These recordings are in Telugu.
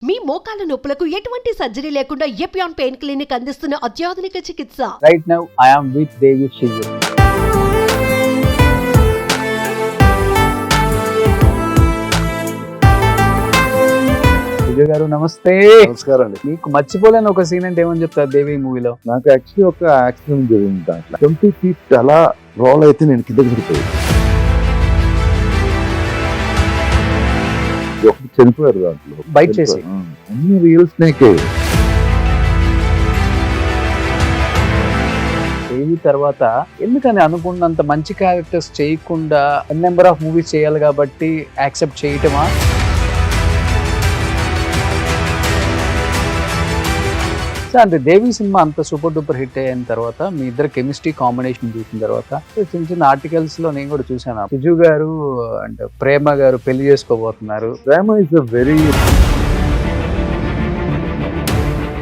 మీ మోకాల నొప్పులకు ఎటువంటి సర్జరీ లేకుండా ఎపియాన్ పెయిన్ క్లినిక్ అందిస్తున్న అత్యాధునిక చికిత్స. Right now, I am with Devi Shiju. గారు నమస్తే. నమస్కారం అండి. మీకు మర్చిపోలేని ఒక సీన్ అంటే ఏమని చెప్తారు దేవి మూవీలో? నాకు యాక్చువల్లీ ఒక యాక్సిడెంట్ జరిగింది. దాంట్లో 20 feet అలా రోల్ అయితే నేను కింద పడిపోయి ఒకటి చనిపోయారు దాంట్లో బైట్ చేసి. అన్ని రియల్ స్నేక్. దేవి తర్వాత ఎందుకని అనుకున్నంత మంచి క్యారెక్టర్స్ చేయకుండా నెంబర్ ఆఫ్ మూవీస్ చేయాలి కాబట్టి యాక్సెప్ట్ చేయటమా? అంటే దేవి సినిమా అంత సూపర్ డూపర్ హిట్ అయిన తర్వాత మీ ఇద్దరు కెమిస్ట్రీ కాంబినేషన్ చూసిన తర్వాత చిన్న చిన్న ఆర్టికల్స్ లో నేను కూడా చూసాను, సిజు గారు అండ్ ప్రేమ గారు పెళ్లి చేసుకోబోతున్నారు. ప్రేమ ఇస్ అ వెరీ,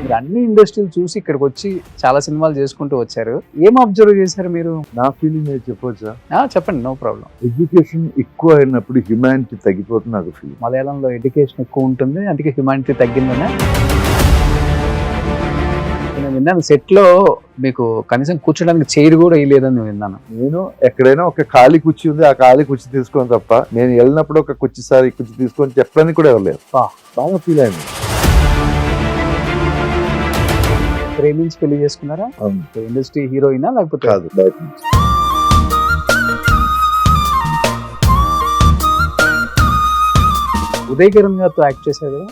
మీరు అన్ని ఇండస్ట్రీలు చూసి ఇక్కడికి వచ్చి చాలా సినిమాలు చేసుకుంటూ వచ్చారు. ఏం అబ్జర్వ్ చేశారు మీరు? నా ఫీలింగ్ అయితే చెప్పొచ్చా? చెప్పండి, నో ప్రాబ్లం. ఎడ్యుకేషన్ ఎక్కువ అయినప్పుడు హ్యుమానిటీ తగ్గిపోతుంది నాకు ఫీల్. మలయాళంలో ఎడ్యుకేషన్ ఎక్కువ ఉంటుంది, అందుకే హ్యుమానిటీ తగ్గిందనే నేను విన్నాను. సెట్ లో మీకు కనీసం కూర్చోడానికి చైర్ కూడా ఇవ్వలేదని విన్నాను. నేను ఎక్కడైనా ఒక ఖాళీ కుర్చీ ఉంది, ఆ ఖాళీ కుర్చీ తీసుకొని తప్ప నేను వెళ్ళినప్పుడు ఒక కుర్చీ తీసుకొని చెప్పడానికి కూడా ఎవరు లేరు. బాగా ఫీల్ అయింది. ప్రేమించి పెళ్లి చేసుకున్నారా? ఇండస్ట్రీ హీరోయినా లేకపోతే? కాదు, బయట నుంచి. ఉదయ్ కిరణ్ గారితో యాక్ట్ చేశారు కదా,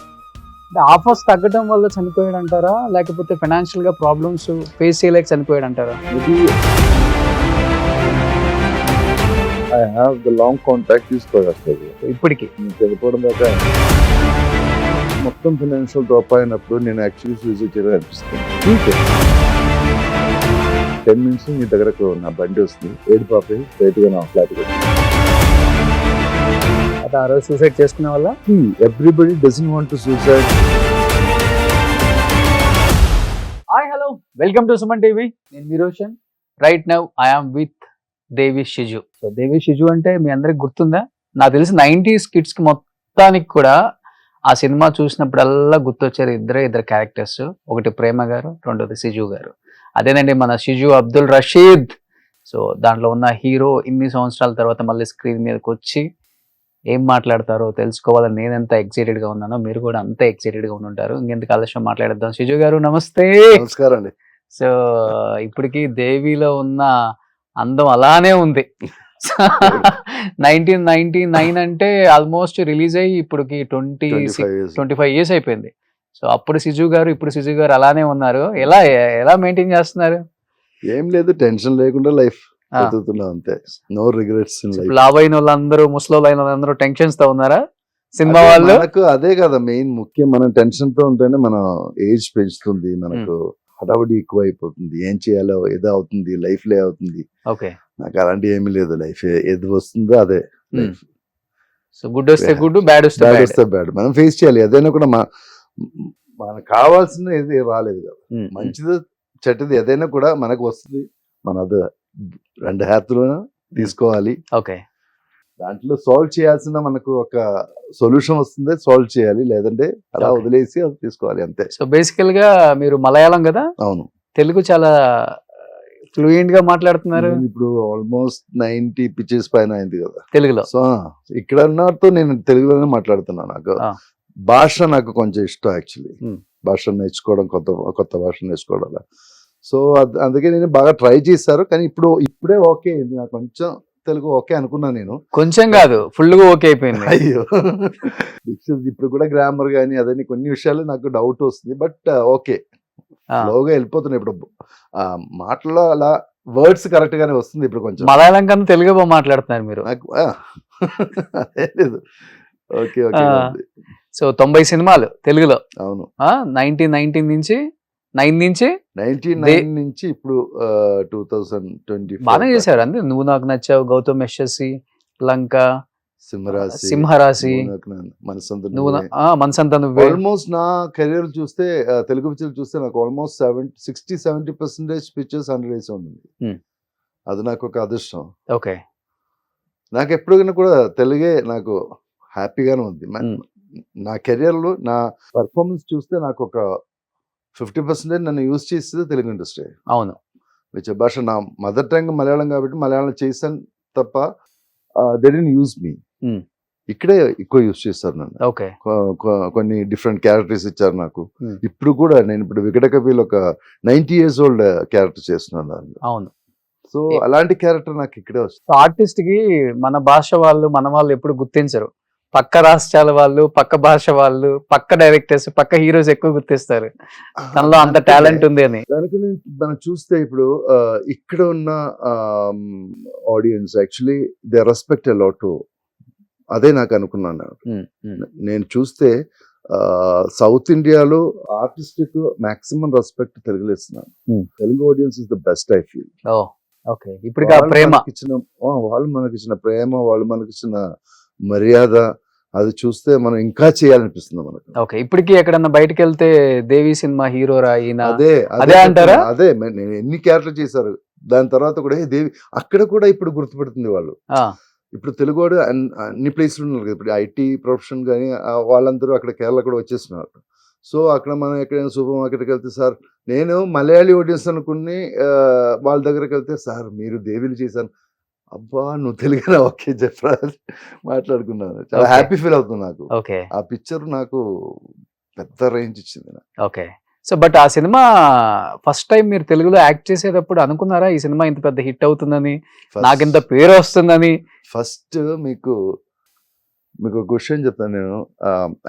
అంటే ఆఫర్స్ తగ్గడం వల్ల చనిపోయాడు అంటారా, లేకపోతే ఫైనాన్షియల్ గా ప్రాబ్లమ్స్ ఫేస్ చేయలేక చనిపోయాడు అంటారా? I have the long contact తీసుకోగలుగుతుంది ఇప్పటికి. నేను చనిపోవడం దాకా మొత్తం ఫైనాన్షియల్ డ్రాప్ అయినప్పుడు నేను యాక్చువల్లీ సూసైడ్ చేయాలని అనిపిస్తుంది. 10 minutes నీ దగ్గరకు నా బండి వస్తుంది, ఏడు పాపే బయటగా నా ఫ్లాట్కి వచ్చింది. అది ఆ రోజు సూసైడ్ చేసుకునే వల్ల everybody doesn't want to suicide. Hi, hello, welcome to Suman TV. నేను మీ Roshan. Right now I am with Devi Shiju. So Devi Shiju అంటే మీ అందరికి గుర్తుందా? నాకు తెలిసి 90s కిడ్స్ కి మొత్తానికి కూడా ఆ సినిమా చూసినప్పుడల్లా గుర్తొచ్చారు ఇద్దరు క్యారెక్టర్స్. ఒకటి ప్రేమ గారు, రెండోది సిజు గారు. అదేనండి మన షిజు అబ్దుల్ రషీద్. సో దాంట్లో ఉన్న హీరో ఇన్ని సంవత్సరాల తర్వాత మళ్ళీ స్క్రీన్ మీదకి వచ్చి ఏం మాట్లాడతారో తెలుసుకోవాలని నేను ఎంత ఎక్సైటెడ్ గా ఉన్నానో మీరు కూడా అంతే ఎక్సైటెడ్ గా ఉంటారు. ఇంకెందుకు ఆలస్యం మాట్లాడేద్దాం. షిజు గారు నమస్తే. నమస్కారం అండి. సో ఇప్పటికి దేవిలో ఉన్న అందం అలానే ఉంది. 1999 అంటే ఆల్మోస్ట్ రిలీజ్ అయ్యి ఇప్పటికి 25 years అయిపోయింది. సో అప్పుడు సిజు గారు, ఇప్పుడు సిజు గారు అలానే ఉన్నారు. ఎలా మెయింటైన్ చేస్తున్నారు? ఏం లేదు, టెన్షన్ లేకుండా లైఫ్ బతుకుతున్నాం అంతే. No regrets in life. లావ్ అయిన వాళ్ళందరూ, ముసలోళ్ళు అయిన వాళ్ళందరూ టెన్షన్స్ తో ఉన్నారా సినిమా వాళ్ళు? మనకు అదే కదా మెయిన్ ముఖ్యం. మనం టెన్షన్ తో ఉంటేనే మన ఏజ్ పెంచుతుంది, మనకు హడావుడి ఎక్కువ అయిపోతుంది. ఏం చేయాలో ఏదో అవుతుంది, లైఫ్ లే అవుతుంది. ఓకే, నాకు అలాంటి ఏమీ లేదు. లైఫ్ ఏది వస్తుందో అదే లైఫ్. సో గుడ్ వస్తే గుడ్, బ్యాడ్ వస్తే బ్యాడ్. మనం ఫేస్ చేయాలి. ఏదైనా కూడా మనకు కావాల్సిన ఏది రాలేదు కదా, మంచిది చెడ్డది ఏదైనా కూడా మనకు వస్తుంది. మన అది 2 హ్యాత్లోనే తీసుకోవాలి. ఓకే, దాంట్లో సాల్వ్ చేయాల్సిన మనకు ఒక సొల్యూషన్ వస్తుంది, సాల్వ్ చేయాలి. లేదంటే అలా వదిలేసి అది తీసుకోవాలి అంతే. సో బేసికల్ గా మీరు మలయాళం కదా? అవును. తెలుగు చాలా ఫ్లూయెంట్ గా మాట్లాడుతున్నారు. ఇప్పుడు ఆల్మోస్ట్ 90 pitches పైన అయింది కదా తెలుగులో. సో ఇక్కడ ఉన్నతో నేను తెలుగులోనే మాట్లాడుతున్నాను. నాకు భాష నాకు కొంచెం ఇష్టం యాక్చువల్లీ. భాష నేర్చుకోవడం, కొత్త భాష నేర్చుకోవడం. సో అందుకే నేను బాగా ట్రై చేశారు. కానీ ఇప్పుడే ఓకే అయింది నాకు. కొంచెం తెలుగు ఓకే అనుకున్నా నేను. కొంచెం కాదు, ఫుల్ గా ఓకే అయిపోయింది. అయ్యో, ఇప్పుడు కూడా గ్రామర్ కానీ అదని కొన్ని విషయాలు నాకు డౌట్ వస్తుంది. బట్ ఓకే, లోగా వెళ్ళిపోతున్నాయి. ఇప్పుడు మాటల్లో అలా వర్డ్స్ కరెక్ట్ గానే వస్తుంది. ఇప్పుడు కొంచెం మలయాళం కన్నా తెలుగు బాగా మాట్లాడుతున్నారు మీరు. నాకు లేదు. Okay okay. సో 90 సినిమాలు తెలుగులో. అవును. 1919 నుంచి 99 నుంచి ఇప్పుడు 2020 బాగా చేశారు. అంతే, నువ్వు నాకు నచ్చావు, గౌతమ్ యశస్వి, లంక, సింహరాశి, మనసంతా నువ్వే. ఆల్మోస్ట్ నా కెరీర్ చూస్తే, తెలుగు పిక్చర్ చూస్తే నాకు ఆల్మోస్ట్ 60-70% పిక్చర్స్ 100 days ఉంది. అది నాకు ఒక అదృష్టం. ఓకే, నాకు ఎప్పుడైనా కూడా తెలుగే నాకు హ్యాపీగానే ఉంది. నా కెరియర్లో నా పర్ఫార్మెన్స్ చూస్తే నాకు ఒక 50% నన్ను యూజ్ చేసేది తెలుగు ఇండస్ట్రీ. అవును. విచ్ భాష నా మదర్ టంగ్ మలయాళం కాబట్టి మలయాళం చేశాను తప్ప they didn't use me. Hmm. ఇక్కడే ఎక్కువ యూజ్ చేస్తారు నన్ను. ఓకే. కొన్ని డిఫరెంట్ క్యారెక్టర్స్ ఇచ్చారు నాకు. Hmm. ఇప్పుడు కూడా నేను ఇప్పుడు వికట కవిలో ఒక 90 years old క్యారెక్టర్ చేస్తున్నాను దాంట్లో. అవును. సో అలాంటి క్యారెక్టర్ నాకు ఇక్కడే వస్తుంది. ఆర్టిస్ట్ కి మన భాష వాళ్ళు మన వాళ్ళు ఎప్పుడు గుర్తించరు. పక్క రాష్ట్రాల వాళ్ళు, పక్క భాష వాళ్ళు, పక్క డైరెక్టర్స్, పక్క హీరోస్ ఎక్కువ గుర్తిస్తారు తనలో అంత టాలెంట్ ఉంది అని. దానికి మనం చూస్తే ఇప్పుడు ఇక్కడ ఉన్న audience actually they respect a lot. అదే నాకు అనుకున్నాను. నేను చూస్తే సౌత్ ఇండియాలో ఆర్టిస్ట్ మాక్సిమం రెస్పెక్ట్ తెలుగులో ఇస్తున్నాను. Telugu audience is the best I feel. Okay. ఇప్పుడు ప్రేమ వాళ్ళు మనకిచ్చిన ప్రేమ, వాళ్ళు మనకిచ్చిన మర్యాద, అది చూస్తే మనం ఇంకా చేయాలనిపిస్తుంది మనకు. ఓకే. ఇప్పటికి ఎక్కడన్నా బయటకు వెళ్తే దేవి సినిమా హీరోరా ఈయన అదే అంటారా? అదే నేను ఎన్ని క్యారెక్టర్ చేశారు దాని తర్వాత కూడా దేవి అక్కడ కూడా ఇప్పుడు గుర్తుపెడుతుంది వాళ్ళు. ఇప్పుడు తెలుగు వాడు అన్ని ప్లేస్లు ఉన్నారు కదా. ఇప్పుడు ఐటీ ప్రొఫెషన్ కానీ వాళ్ళందరూ అక్కడ కేరళ కూడా వచ్చేస్తున్నారు. సో అక్కడ మనం ఎక్కడైనా సూపర్ మార్కెట్కి వెళ్తే సార్ నేను మలయాళీ ఆడియన్స్ అనుకుని వాళ్ళ దగ్గరికి వెళ్తే సార్ మీరు దేవిలు చేశాను, అబ్బా నువ్వు తెలుగునా, ఓకే చెప్పరా మాట్లాడుకున్నాను. చాలా హ్యాపీ ఫీల్ అవుతుంది నాకు. ఓకే. ఆ పిక్చర్ నాకు పెద్ద రేంజ్ ఇచ్చింది. ఓకే. సో బట్ ఆ సినిమా ఫస్ట్ టైం మీరు తెలుగులో యాక్ట్ చేసేటప్పుడు అనుకున్నారా ఈ సినిమా ఇంత పెద్ద హిట్ అవుతుందని, నాకు ఇంత పేరు వస్తుందని? ఫస్ట్ మీకు క్వశ్చన్ చెప్తాను నేను.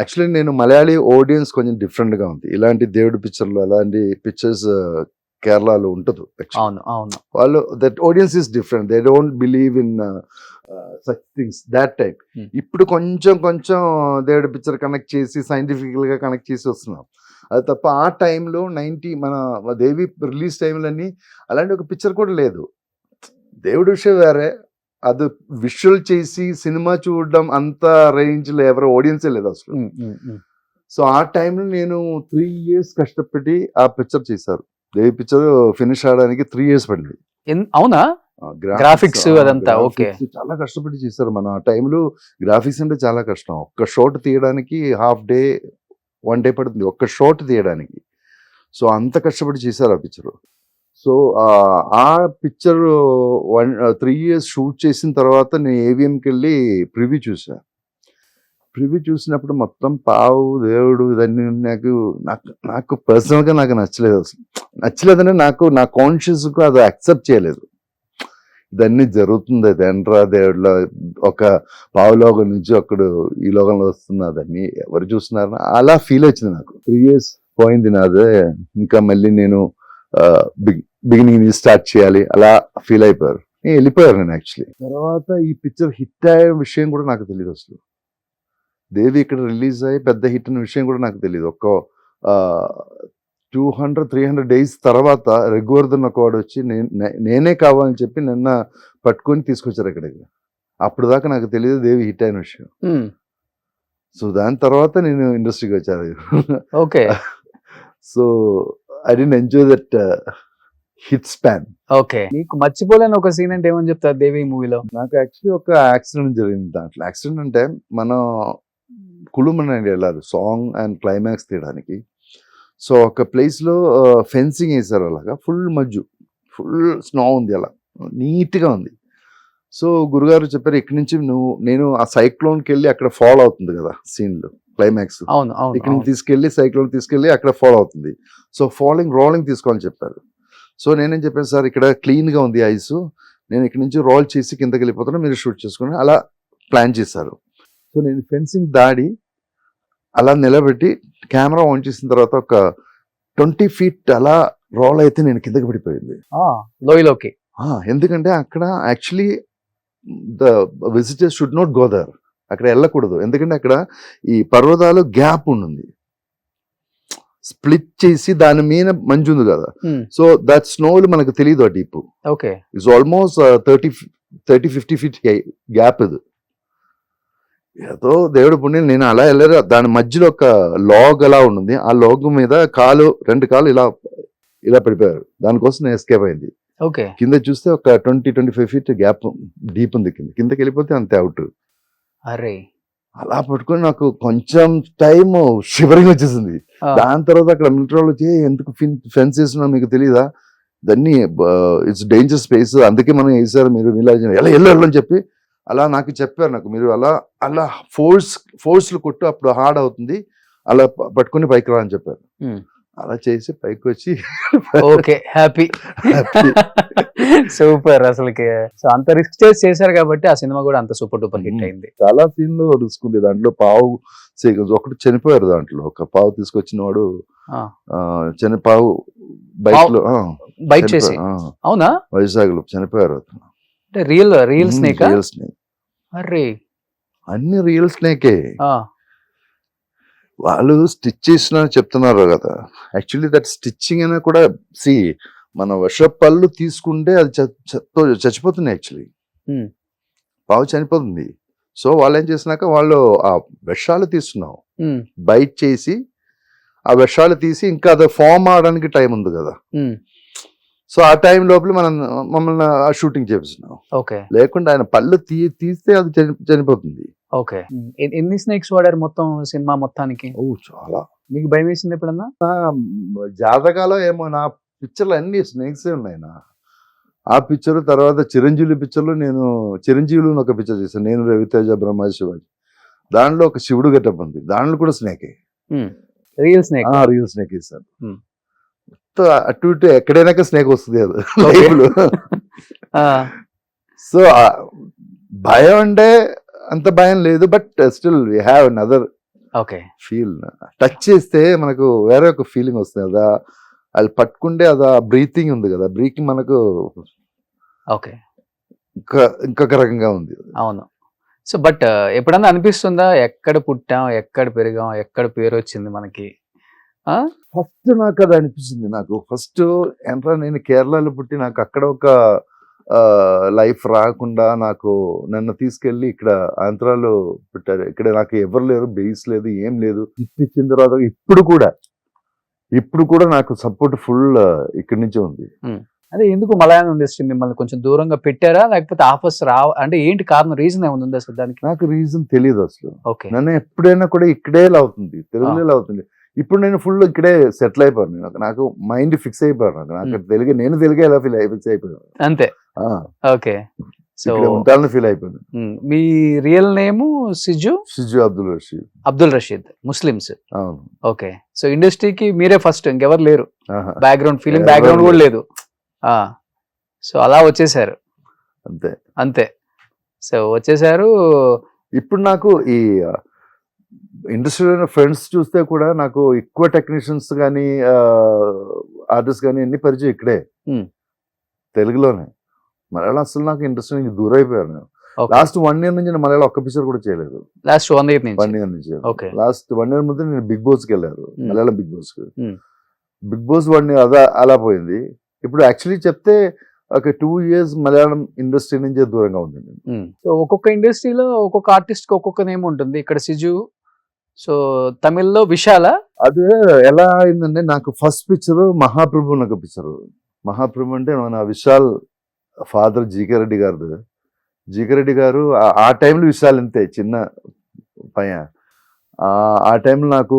యాక్చువల్లీ నేను మలయాళీ ఆడియన్స్ కొంచెం డిఫరెంట్ గా ఉంది. ఇలాంటి దేవుడి పిక్చర్లు అలాంటి పిక్చర్స్ కేరళలో ఉంటుంది. అవును అవును. వాళ్ళు that audience is different. They don't believe in such things that type. ఇప్పుడు కొంచెం దేవుడి పిక్చర్ కనెక్ట్ చేసి సైంటిఫికల్ గా కనెక్ట్ చేసి వస్తున్నాం. అది తప్ప ఆ టైంలో మన దేవి రిలీజ్ టైంలన్నీ అలాంటి ఒక పిక్చర్ కూడా లేదు. దేవుడి విషయం వేరే, అది విజువల్ చేసి సినిమా చూడడం అంత రేంజ్లో ఎవరు ఆడియన్సే లేదు అసలు. సో ఆ టైంలో నేను 3 years కష్టపడి ఆ పిక్చర్ చేశారు. దేవి పిక్చర్ ఫినిష్ అవడానికి 3 years పడింది. అవునా? గ్రాఫిక్స్ అదంతా ఓకే. చాలా కష్టపడి చేశారు. మన ఆ టైంలో గ్రాఫిక్స్ అంటే చాలా కష్టం. ఒక్క షాట్ తీయడానికి హాఫ్ డే 1 day పడుతుంది ఒక్క షాట్ తీయడానికి. సో అంత కష్టపడి చేశారు ఆ పిక్చర్. సో ఆ పిక్చర్ 3 years షూట్ చేసిన తర్వాత నేను ఏవిఎంకి వెళ్ళి ప్రివ్యూ చూసాను. ప్రివ్యూ చూసినప్పుడు మొత్తం పావు దేవుడు ఇదన్నీ నాకు పర్సనల్గా నాకు నచ్చలేదు. అసలు నచ్చలేదంటే నా కాన్షియస్కు అది యాక్సెప్ట్ చేయలేదు. ఇదన్నీ జరుగుతుంది, అది ఎంట్రా దేవుడిలో ఒక పావులోకం నుంచి ఒకడు ఈ లోకంలో వస్తున్నదని ఎవరు చూస్తున్నారని అలా ఫీల్ వచ్చింది నాకు. 3 years పోయింది నాదే, ఇంకా మళ్ళీ నేను బిగినింగ్ నుంచి స్టార్ట్ చేయాలి అలా ఫీల్ అయిపోయారు. వెళ్ళిపోయారు నేను యాక్చువల్లీ. తర్వాత ఈ పిక్చర్ హిట్ అయ్యే విషయం కూడా నాకు తెలియదు అసలు. దేవి ఇక్కడ రిలీజ్ అయ్యి పెద్ద హిట్ అనే విషయం కూడా నాకు తెలియదు. ఒక 200-300 days తర్వాత రఘువర్ధన్ ఒకవాడు వచ్చి నేనే కావాలని చెప్పి నిన్న పట్టుకొని తీసుకొచ్చారు ఇక్కడికి. అప్పుడు దాకా నాకు తెలియదు దేవి హిట్ అయిన విషయం. సో దాని తర్వాత నేను ఇండస్ట్రీకి వచ్చాను. Okay. So I didn't enjoy that hit span. Okay. నీకు మర్చిపోలేని ఒక సీన్ అంటే ఏమని చెప్తారు దేవి మూవీలో? నాకు యాక్చువల్లీ ఒక యాక్సిడెంట్ జరిగింది దాంట్లో. యాక్సిడెంట్ అంటే మనం కుళుమని వెళ్ళాలి సాంగ్ అండ్ క్లైమాక్స్ తీయడానికి. సో ఒక ప్లేస్లో ఫెన్సింగ్ వేసారు, అలాగా ఫుల్ మజ్జు, ఫుల్ స్నో ఉంది, అలా నీట్గా ఉంది. సో గురుగారు చెప్పారు ఇక్కడి నుంచి నేను ఆ సైక్లోన్కి వెళ్ళి అక్కడ ఫాలో అవుతుంది కదా సీన్లు క్లైమాక్స్, ఇక్కడి నుంచి తీసుకెళ్ళి సైక్లోన్ తీసుకెళ్ళి అక్కడ ఫాలో అవుతుంది. సో రోలింగ్ తీసుకోవాలని చెప్పారు. సో నేనేం చెప్పాను, సార్ ఇక్కడ క్లీన్గా ఉంది ఐస్, నేను ఇక్కడి నుంచి రోల్ చేసి కిందకి వెళ్ళిపోతాను, మీరు షూట్ చేసుకుని అలా ప్లాన్ చేశారు. సో నేను ఫెన్సింగ్ దాడి అలా నిలబెట్టి కెమెరా ఆన్ చేసిన తర్వాత ఒక 20 feet అలా రోల్ అయితే నేను కిందకి పడిపోయింది లోయలోకి. ఎందుకంటే అక్కడ actually the visitors should not go there, అక్కడ వెళ్ళకూడదు. ఎందుకంటే అక్కడ ఈ పర్వతాలు గ్యాప్ ఉంది, స్ప్లిట్ చేసి దాని మీద మంచు ఉంది కదా. సో దట్ స్నోలు మనకు తెలియదు ఆ deep. Okay. It's almost 30-50 feet gap. ఇది ఏదో దేవుడు పుణ్యం నేను అలా వెళ్ళారు. దాని మధ్యలో ఒక లాగ్ అలా ఉంటుంది, ఆ లాగ్ మీద 2 కాళ్ళు ఇలా పడిపోయారు. దానికోసం నేను ఎస్కేప్ అయింది. ఓకే. కింద చూస్తే ఒక 20-25 feet గ్యాప్ డీప్ ఉంది, కిందకి వెళ్ళిపోతే అంతే అవుట్. అరే అలా పట్టుకొని నాకు కొంచెం టైం షివరింగ్ వచ్చేసింది. దాని తర్వాత అక్కడ మిలిటరీ వాళ్ళు వచ్చి ఎందుకు ఫెన్స్ వేస్తున్నా మీకు తెలియదా, దాన్ని ఇట్స్ డేంజర్ స్పేస్, అందుకే మనం వేసారు, మీరు ఇలా ఎలా అని చెప్పి అలా నాకు చెప్పారు. నాకు మీరు అలా అలా ఫోర్స్లు కొట్టు, అప్పుడు హార్డ్ అవుతుంది, అలా పట్టుకుని పైకి రా అని చెప్పారు. అలా చేసి పైకి వచ్చి ఓకే, హ్యాపీ, సూపర్. అసలుకి సో అంత రిస్క్ చేశారు కాబట్టి ఆ సినిమా కూడా అంత సూపర్ డూపర్ హిట్ అయింది. చాలా సీన్లు రిస్క్ ఉంది దాంట్లో. పావు సీక్వెన్స్ ఒకటి చనిపోయారు దాంట్లో, ఒక పావు తీసుకొచ్చిన వాడు పావు బైక్ లో బైక్ చేసి, అవునా, వైజాగ్ లో చనిపోయారు అతను. అంటే రియల్ స్నేక్. అరే, అన్ని రియల్ స్నేకే. వాళ్ళు స్టిచ్ చేసిన చెప్తున్నారు కదా, యాక్చువల్లీ దట్ స్టిచ్చింగ్ అయినా కూడా మన వర్ష పళ్ళు తీసుకుంటే అది చచ్చిపోతుంది. యాక్చువల్లీ పావు చనిపోతుంది. సో వాళ్ళు ఏం చేసినాక వాళ్ళు ఆ విషాలు తీస్తున్నాం, బైట్ చేసి ఆ విషాలు తీసి ఇంకా అది ఫామ్ అవడానికి టైం ఉంది కదా, సో ఆ టైం లోపల మమ్మల్ని ఆ షూటింగ్ చేపిస్తున్నాం. లేకుండా ఆయన పళ్ళు తీస్తే అది చనిపోతుంది. ఓకే, ఎన్ని స్నేక్స్ వాడారు మొత్తం సినిమా మొత్తానికి? ఓ చాలా. మీకు భయం వేసింది ఎప్పుడన్నా? జాతకాలో ఏమో నా పిక్చర్లు అన్ని స్నేక్స్ ఉన్నాయి. ఆ పిక్చర్ తర్వాత చిరంజీవి పిక్చర్లో నేను చిరంజీవులు ఒక పిక్చర్ చేశాను, నేను రవితేజ బ్రహ్మ శివాజీ. దాంట్లో ఒక శివుడు గెటప్ ఉంది, దాంట్లో కూడా స్నేకే, రియల్ స్నేక్. రియల్ స్నేక్ వేసాను. అటు ఇటు ఎక్కడైనా స్నేక్ వస్తుంది అది. సో భయం అంటే అంత భయం లేదు, but still we have another feel. Touch చేస్తే మనకు వేరే ఒక ఫీలింగ్ వస్తుంది కదా, అది పట్టుకుంటే అది బ్రీతింగ్ ఉంది కదా, బ్రీతింగ్ మనకు ఇంకొక రకంగా ఉంది. అవును. సో బట్ ఎప్పుడన్నా అనిపిస్తుందా ఎక్కడ పుట్టాం, ఎక్కడ పెరిగాం, ఎక్కడ పేరు వచ్చింది మనకి? ఫస్ట్ నాకు అది అనిపిస్తుంది. నాకు ఫస్ట్ ఏంట్రా, నేను కేరళలో పుట్టి నాకు అక్కడ ఒక లైఫ్ రాకుండా నాకు నన్ను తీసుకెళ్ళి ఇక్కడ ఆంధ్రాలో పెట్టారు. ఇక్కడ నాకు ఎవరు లేరు, బేస్ లేదు, ఏం లేదు. ఇచ్చిన తర్వాత ఇప్పుడు కూడా నాకు సపోర్ట్ ఫుల్ ఇక్కడి నుంచే ఉంది. అదే ఎందుకు మలయాళం ఇండస్ట్రీ మిమ్మల్ని కొంచెం దూరంగా పెట్టారా, లేకపోతే ఆఫర్స్ అంటే ఏంటి కారణం, రీజన్ ఏముంది అసలు దానికి? నాకు రీజన్ తెలియదు అసలు. నన్ను ఎప్పుడైనా కూడా ఇక్కడే అవుతుంది, తెలుగులో అవుతుంది. ఇప్పుడు నేను ఫుల్ ఇక్కడే సెటిల్ అయిపోయాను. నాకు మైండ్ ఫిక్స్ అయిపోయాను. నాకు తెలుగు, నేను తెలుగే ఎలా ఫిక్స్ అయిపోయాను అంతే. ఓకే, సో ఉంటానని ఫీల్ అయిపోయింది. మీ real name Siju Abdul Rasheed, Muslims. అవును. ఓకే, సో ఇండస్ట్రీకి మీరే ఫస్ట్, ఇంకెవరు లేరు, బ్యాక్గ్రౌండ్ ఫిలిం బ్యాక్గ్రౌండ్ కూడా లేదు. సో అలా వచ్చేసారు, అంతే. సో వచ్చేసారు. ఇప్పుడు నాకు ఈ ఇండస్ట్రీలో ఫ్రెండ్స్ చూస్తే కూడా నాకు ఎక్కువ టెక్నీషియన్స్ కానీ ఆర్టిస్ట్ కానీ అన్ని పరిచయం ఇక్కడే, తెలుగులోనే. మలయాళం అసలు నాకు ఇంట్రెస్ట్ నుంచి దూరం అయిపోయారు. నేను లాస్ట్ 1 year నుంచి నేను మలయాళం ఒక్క పిక్చర్ కూడా చేయలేదు. లాస్ట్ 1 year నుంచి లాస్ట్ 1 year ముందు నేను బిగ్ బాస్ కి వెళ్ళారు, మలయాళం బిగ్ బాస్ కి. బిగ్ బాస్ 1 year అలా పోయింది. ఇప్పుడు యాక్చువల్లీ చెప్తే ఒక 2 years మలయాళం ఇండస్ట్రీ నుంచి దూరంగా ఉంది. సో ఒక్కొక్క ఇండస్ట్రీలో ఒక్కొక్క ఆర్టిస్ట్ కి ఒక్కొక్క నేమ్ ఉంటుంది. ఇక్కడ సిజు, సో తమిళ్లో విశాల. అదే ఎలా అయిందంటే, నాకు ఫస్ట్ పిక్చర్ మహాప్రభు నాకు పిక్చర్. మహాప్రభు అంటే మన విశాల్ ఫాదర్ జీకే రెడ్డి గారు. జీకే రెడ్డి గారు ఆ టైంలో విశాల్ అంతే చిన్న పయ్య. ఆ టైంలో నాకు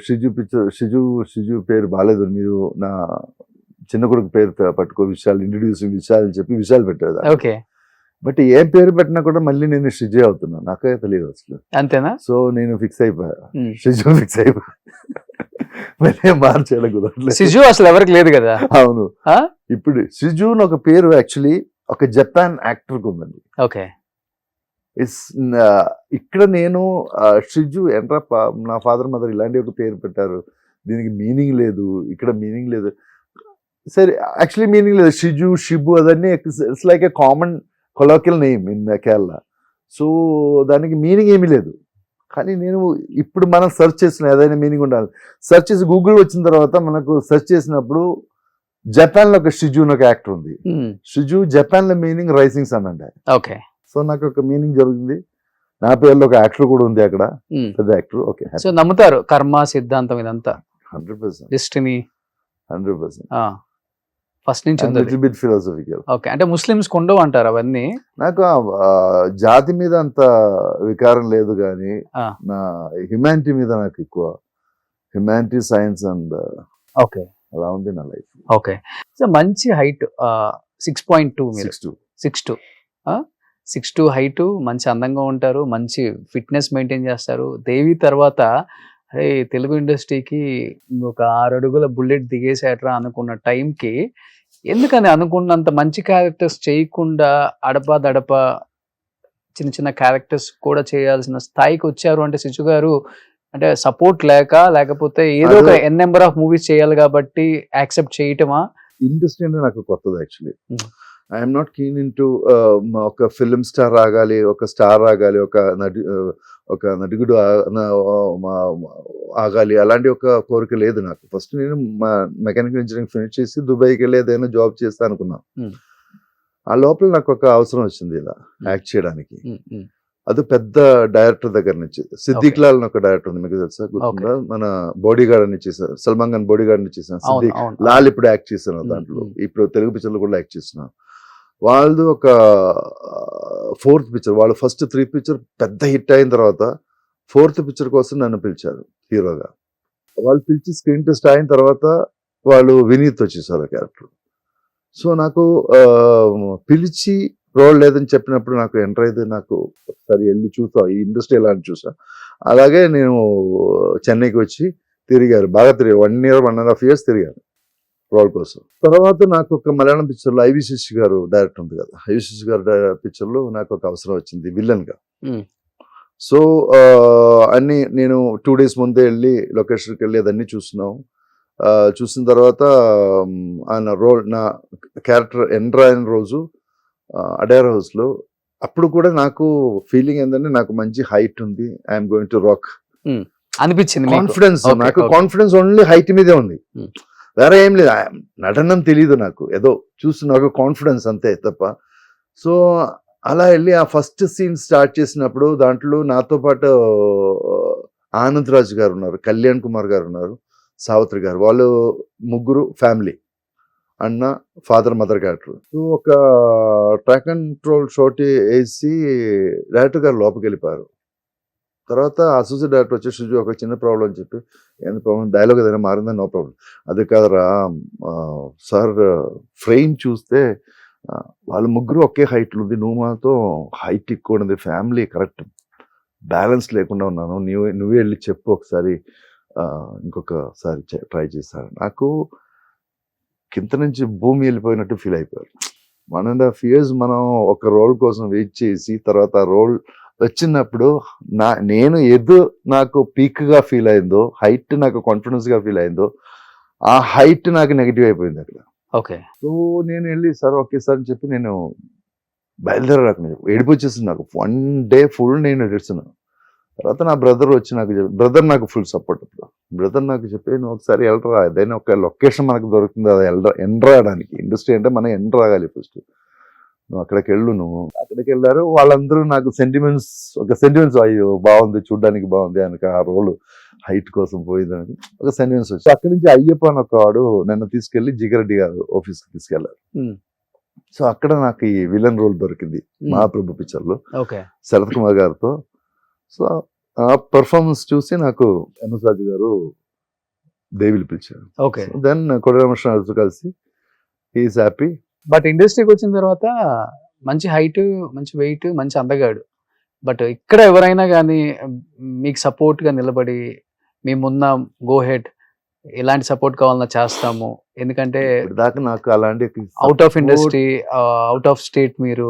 షిజు పిక్చర్, షిజు పేరు బాగాలేదు, మీరు నా చిన్న కొడుకు పేరు పట్టుకో విశాల్, ఇంట్రడ్యూసింగ్ విశాల్ అని చెప్పి విశాల్ పెట్టారు. ఓకే, బట్ ఏం పేరు పెట్టినా కూడా మళ్ళీ నేను షిజే అవుతున్నాను, నాకే తెలియదు అసలు. అంతేనా? సో నేను ఫిక్స్ అయిపోయా, షిజు ఫిక్స్ అయిపోయా. మళ్ళీ మార్చేయాలి కుదరలేదు. సిజు అసలు ఎవరికి లేదు కదా. అవును. ఇప్పుడు సిజు ఒక పేరు యాక్చువల్లీ ఒక జపాన్ యాక్టర్ కు ఉందండి. ఓకే, ఇక్కడ నేను షిజు ఎంట్రా, నా ఫాదర్ మదర్ ఇలాంటి ఒక పేరు పెట్టారు, దీనికి మీనింగ్ లేదు, ఇక్కడ మీనింగ్ లేదు. సరే, యాక్చువల్లీ మీనింగ్ లేదు. షిజు, షిబు అదన్నీ it's like a common colloquial name in Kerala. So దానికి మీనింగ్ ఏమీ లేదు. కానీ నేను ఇప్పుడు మనం సెర్చ్ చేసిన ఏదైనా మీనింగ్ ఉండాలి. సెర్చ్ చేసి గూగుల్ వచ్చిన తర్వాత మనకు సెర్చ్ చేసినప్పుడు జపాన్ లో ఒక షిజు ఒక యాక్టర్ ఉంది. షిజు జపాన్ లో మీనింగ్ రైసింగ్ సన్ అంటే. ఓకే, సో నాకు ఒక మీనింగ్ జరుగుతుంది. నా పేరులో ఒక యాక్టర్ కూడా ఉంది అక్కడ, పెద్ద యాక్టర్. ఓకే, సో నమ్ముతారు కర్మ సిద్ధాంతం ఇదంతా? 100%. డెస్టినీ 100%. ఫస్ట్ నుంచి ఉంది లిటిల్ బిట్ ఫిలాసఫికల్. ఓకే, అంటే ముస్లిమ్స్ ఉండవు అంటారు అవన్నీ. నాకు జాతి మీద అంత వికారం లేదు కానీ నా హ్యుమానిటీ మీద నాకు ఎక్కువ, హ్యుమానిటీ, సైన్స్ అండ్ ఓకే అలా ఉంది నా లైఫ్. ఓకే, సో మంచి హైట్ 6.2, మీరు 6'2", 6'2" హైట్, మంచి అందంగా ఉంటారు, మంచి ఫిట్నెస్ మెయింటైన్ చేస్తారు. దేవి తర్వాత అరే తెలుగు ఇండస్ట్రీకి ఒక 6 అడుగుల బుల్లెట్ దిగేసేట్రా అనుకున్న టైంకి ఎందుకని అనుకున్నంత మంచి క్యారెక్టర్స్ చేయకుండా అడప చిన్న చిన్న క్యారెక్టర్స్ కూడా చేయాల్సిన స్థాయికి వచ్చారు అంటే సిజు గారు అంటే సపోర్ట్ లేకపోతే ఏదో ఒక ఎన్ నెంబర్ ఆఫ్ మూవీస్ చేయాలి కాబట్టి యాక్సెప్ట్ చేయటమా? ఇండస్ట్రీ అంటే నాకు కొత్తది actually. I'm not keen in to ఒక ఫిల్మ్ స్టార్ రాగాలి, ఒక స్టార్ రాగాలి, ఒక నటుడు ఆగాలి, అలాంటి ఒక కోరిక లేదు నాకు. ఫస్ట్ నేను మా మెకానికల్ ఇంజనీరింగ్ ఫినిష్ చేసి దుబాయ్కి వెళ్ళి ఏదైనా జాబ్ చేస్తా అనుకున్నాను. ఆ లోపల నాకు ఒక అవసరం వచ్చింది ఇలా యాక్ట్ చేయడానికి. అది పెద్ద డైరెక్టర్ దగ్గర నుంచి, సిద్దిక్ లాల్ ఒక డైరెక్టర్ ఉంది, మీకు తెలుసా? గుర్తుందా? మన బాడీ గార్డ్ అని చేశాను, సల్మాన్ ఖాన్ బాడీ గార్డ్ అని చేశాను. సిద్దిక్ లాల్ ఇప్పుడు యాక్ట్ చేశాను దాంట్లో, ఇప్పుడు తెలుగు పిక్చర్లో కూడా యాక్ట్ చేస్తున్నాను. వాళ్ళది ఒక 4th పిక్చర్, వాళ్ళు ఫస్ట్ 3 పిక్చర్ పెద్ద హిట్ అయిన తర్వాత 4th పిక్చర్ కోసం నన్ను పిలిచారు హీరోగా. వాళ్ళు పిలిచి స్క్రీన్ టెస్ట్ అయిన తర్వాత వాళ్ళు వినీత్ వచ్చేసారు ఆ క్యారెక్టర్. సో నాకు పిలిచి రోల్ లేదని చెప్పినప్పుడు నాకు ఎంటర్ అయితే నాకు ఒకసారి వెళ్ళి చూసా ఈ ఇండస్ట్రీ ఎలా అని చూసా. అలాగే నేను చెన్నైకి వచ్చి తిరిగారు, బాగా తిరిగారు, 1 year 1.5 years తిరిగాను రోల్ కోసం. తర్వాత నాకు ఒక మలయాళం పిక్చర్లో ఐవిశేషి గారు డైరెక్టర్ ఉంది కదా, ఐవిశేషి గారు పిక్చర్లో నాకు ఒక అవసరం వచ్చింది విలన్గా. సో అన్ని నేను 2 days ముందే వెళ్ళి లొకేషన్కి వెళ్ళి అదన్నీ చూస్తున్నాం. చూసిన తర్వాత ఆయన రోల్, నా క్యారెక్టర్ ఎంటర్ అయిన రోజు అడయార్ హౌస్లో, అప్పుడు కూడా నాకు ఫీలింగ్ ఏంటంటే నాకు మంచి హైట్ ఉంది, ఐఎమ్ గోయింగ్ టు రాక్ అనిపించింది. కాన్ఫిడెన్స్, నాకు కాన్ఫిడెన్స్ ఓన్లీ హైట్ మీదే ఉంది, వేరే ఏం లేదు. నటనం తెలియదు నాకు, ఏదో చూసి నాకు కాన్ఫిడెన్స్ అంతే తప్ప. సో అలా వెళ్ళి ఆ ఫస్ట్ సీన్ స్టార్ట్ చేసినప్పుడు దాంట్లో నాతో పాటు ఆనంద్ రాజ్ గారు ఉన్నారు, కళ్యాణ్ కుమార్ గారు ఉన్నారు, సావిత్రి గారు, వాళ్ళు ముగ్గురు ఫ్యామిలీ, అన్న ఫాదర్ మదర్ క్యారెక్టర్. సో ఒక ట్రాక్ అండ్ కంట్రోల్ షాట్ వేసి డైరెక్టర్ గారు లోపలికి వెళ్ళిపోయారు. తర్వాత అసోసియేట్ డైరెక్టర్ వచ్చి షిజు ఒక చిన్న ప్రాబ్లం చెప్పి, ఏంటి ప్రాబ్లం, డైలాగ్ ఏదైనా మారిందా? No problem. అది కాదురా సార్, ఫ్రేమ్ చూస్తే వాళ్ళు ముగ్గురు ఒకే హైట్లో ఉంది, నువ్వు మాతో హైట్ ఎక్కువ ఉన్నది, ఫ్యామిలీ కరెక్ట్ బ్యాలెన్స్ లేకుండా ఉన్నాను, నువ్వే వెళ్ళి చెప్పు ఒకసారి, ఇంకొకసారి ట్రై చేశాను. నాకు కింద నుంచి భూమి వెళ్ళిపోయినట్టు ఫీల్ అయిపోయారు. 1.5 years మనం ఒక రోల్ కోసం వెయిట్ చేసి తర్వాత ఆ రోల్ వచ్చినప్పుడు నేను నాకు పీక్ గా ఫీల్ అయిందో, హైట్ నాకు కాన్ఫిడెన్స్ గా ఫీల్ అయిందో, ఆ హైట్ నాకు నెగిటివ్ అయిపోయింది అక్కడ. ఓకే, సో నేను వెళ్ళి సార్ ఓకే సార్ అని చెప్పి నేను బయలుదేరాను. ఏడుపు వచ్చేసింది నాకు, 1 day ఫుల్ నేను ఏడుస్తున్నాను. తర్వాత నా బ్రదర్ వచ్చి నాకు బ్రదర్ నాకు ఫుల్ సపోర్ట్. బ్రదర్ నాకు చెప్పి, నువ్వు ఒకసారి వెళ్ళరా, ఏదైనా ఒక లొకేషన్ మనకు దొరుకుతుంది అది ఎండరాడానికి, ఇండస్ట్రీ అంటే మనం ఎండరాగాలి ఫస్ట్, నువ్వు అక్కడికి వెళ్ళు. నువ్వు అక్కడికి వెళ్ళారు, వాళ్ళందరూ నాకు సెంటిమెంట్స్ అయ్యో బాగుంది, చూడ్డానికి బాగుంది అని, ఆ రోల్ హైట్ కోసం పోయిందని ఒక సెంటిమెంట్స్ వచ్చి, అక్కడి నుంచి అయ్యప్ప అని ఒక వాడు నన్ను తీసుకెళ్లి జిగరెడ్డి గారు ఆఫీస్కి తీసుకెళ్లారు. సో అక్కడ నాకు ఈ విలన్ రోల్ దొరికింది మహాప్రభు పిక్చర్ లో శరత్ కుమార్ గారితో. సో ఆ పర్ఫార్మెన్స్ చూసి నాకు ఎంఎస్ రాజు గారు దేవిలు పిలిచారు. దెన్ కొడరామకృష్ణ కలిసి హీఈస్ హ్యాపీ. బట్ ఇండస్ట్రీకి వచ్చిన తర్వాత మంచి హైట్, మంచి వెయిట్, మంచి అందగాడు. బట్ ఇక్కడ ఎవరైనా కానీ మీకు సపోర్ట్ గా నిలబడి మేమున్నా, గో హెడ్, ఎలాంటి సపోర్ట్ కావాలన్నా చేస్తాము, ఎందుకంటే దాకా నాకు అలాంటి out of industry, out of state, మీరు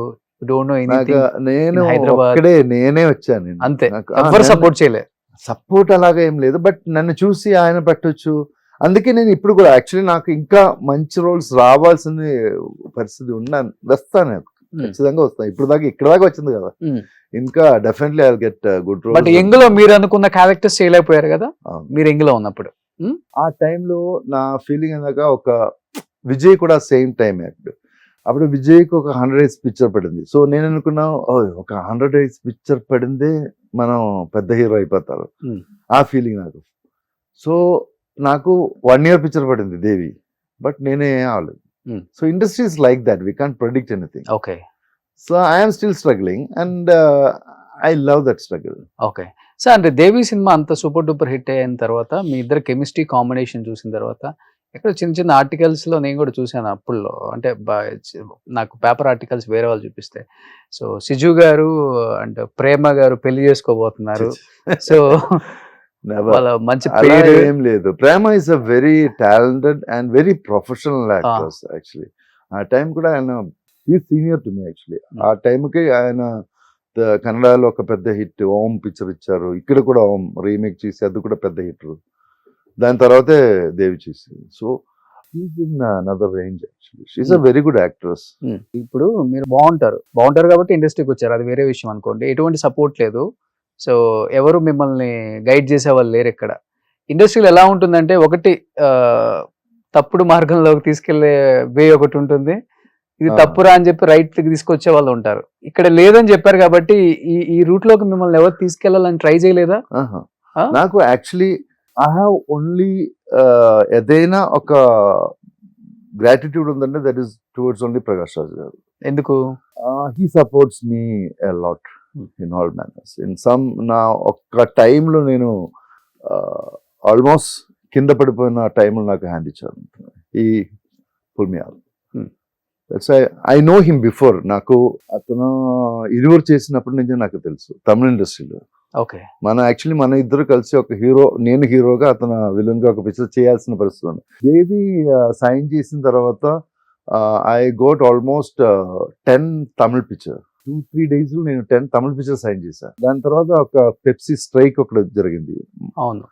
డోంట్ నో ఎనీథింగ్, నేను హైదరాబాద్ నేనే వచ్చాను అంతే, ఎవరు సపోర్ట్ చేయలేదు. సపోర్ట్ అలాగా ఏం లేదు, బట్ నన్ను చూసి ఆయన పెట్టొచ్చు. అందుకే నేను ఇప్పుడు కూడా యాక్చువల్లీ నాకు ఇంకా మంచి రోల్స్ రావాల్సిన పరిస్థితి ఉన్నాను, వస్తాను, ఖచ్చితంగా వస్తాను. ఇప్పుడు దాకా ఇక్కడ దాకా వచ్చింది కదా, ఇంకా definitely I will get good role. But ఎంగ్ లో మీరు అనుకున్న క్యారెక్టర్స్ చేయలేకపోయారు కదా మీరు ఎంగ్ లో ఉన్నప్పుడు. ఆ టైంలో నా ఫీలింగ్ ఏందాక ఒక విజయ్ కూడా సేమ్ టైం యాక్ట్. అప్పుడు విజయ్కి ఒక 100 days పిక్చర్ పడింది. సో నేను అనుకున్నా ఒక 100 days పిక్చర్ పడిందే మనం పెద్ద హీరో అయిపోతారు, ఆ ఫీలింగ్ నాకు. సో నాకు 1 year పిక్చర్ పడింది దేవి, బట్ నేనే అవ్వలేదు. So industry is like that, we can't predict anything. Okay so I'm still struggling and I love that struggle. Okay sir, అంటే దేవి సినిమా అంత సూపర్ డూపర్ హిట్ అయిన తర్వాత మీ ఇద్దరు కెమిస్ట్రీ కాంబినేషన్ చూసిన తర్వాత ఎక్కడ చిన్న చిన్న ఆర్టికల్స్ లో నేను కూడా చూశాను అప్పుల్లో, అంటే నాకు పేపర్ ఆర్టికల్స్ వేరే వాళ్ళు చూపిస్తే, సో సిజు గారు అండ్ ప్రేమ గారు పెళ్లి చేసుకోబోతున్నారు, సో వాళ్ళ మంచి పేరు ఏం లేదు. Prema is a very talented and very professional actors actually. ఆ టైం కూడా ఆయన సీనియర్ టు మీ యాక్చువల్లీ. ఆ టైంకి ఆయన కన్నడలో ఒక పెద్ద హిట్ ఓం పిక్చర్ ఇచ్చారు, ఇక్కడ కూడా ఓం రీమేక్ చేసి అది కూడా పెద్ద హిట్. దాని తర్వాతే దేవి చేసింది. So is in another range actually. She's a very good actress. ఇప్పుడు మీరు బాగుంటారు కాబట్టి ఇండస్ట్రీకి వచ్చారు, అది వేరే విషయం అనుకోండి. ఎటువంటి సపోర్ట్ లేదు, సో ఎవరు మిమ్మల్ని గైడ్ చేసే వాళ్ళు లేరు ఇక్కడ. ఇండస్ట్రీలో ఎలా ఉంటుందంటే, ఒకటి తప్పుడు మార్గంలోకి తీసుకెళ్లే వే ఒకటి ఉంటుంది, ఇది తప్పురా అని చెప్పి రైట్ తీసుకొచ్చే వాళ్ళు ఉంటారు. ఇక్కడ లేదని చెప్పారు కాబట్టి ఈ రూట్ లోకి మిమ్మల్ని ఎవరు తీసుకెళ్లాలని ట్రై చేయలేదా? నాకు యాక్చువల్లీ ఐ హావ్ ఓన్లీ ఏదైనా ఒక గ్రాటిట్యూడ్ ఉందంటే that is towards only Prakash Raj గారు. ఎందుకు? He supports me a lot in all manners. In some నా ఒక్క టైంలో నేను ఆల్మోస్ట్ కింద పడిపోయిన టైంలో నాకు హ్యాండ్ ఇచ్చారు. ఈ pull me all. That's I know him before. నాకు అతను ఇరువురు చేసినప్పటి నుంచి నాకు తెలుసు తమిళ ఇండస్ట్రీలో. ఓకే, మన ఇద్దరు కలిసి ఒక హీరో, నేను హీరోగా అతను విలన్ గా ఒక పిక్చర్ చేయాల్సిన పరిస్థితి ఉంది. దేవి సైన్ చేసిన తర్వాత I got almost 10 Tamil picture. 2-3 days లో నేను 10 తమిళ పిక్చర్ సైన్ చేశాను. దాని తర్వాత ఒక పెప్సీ స్ట్రైక్ ఒకటి జరిగింది. అవును,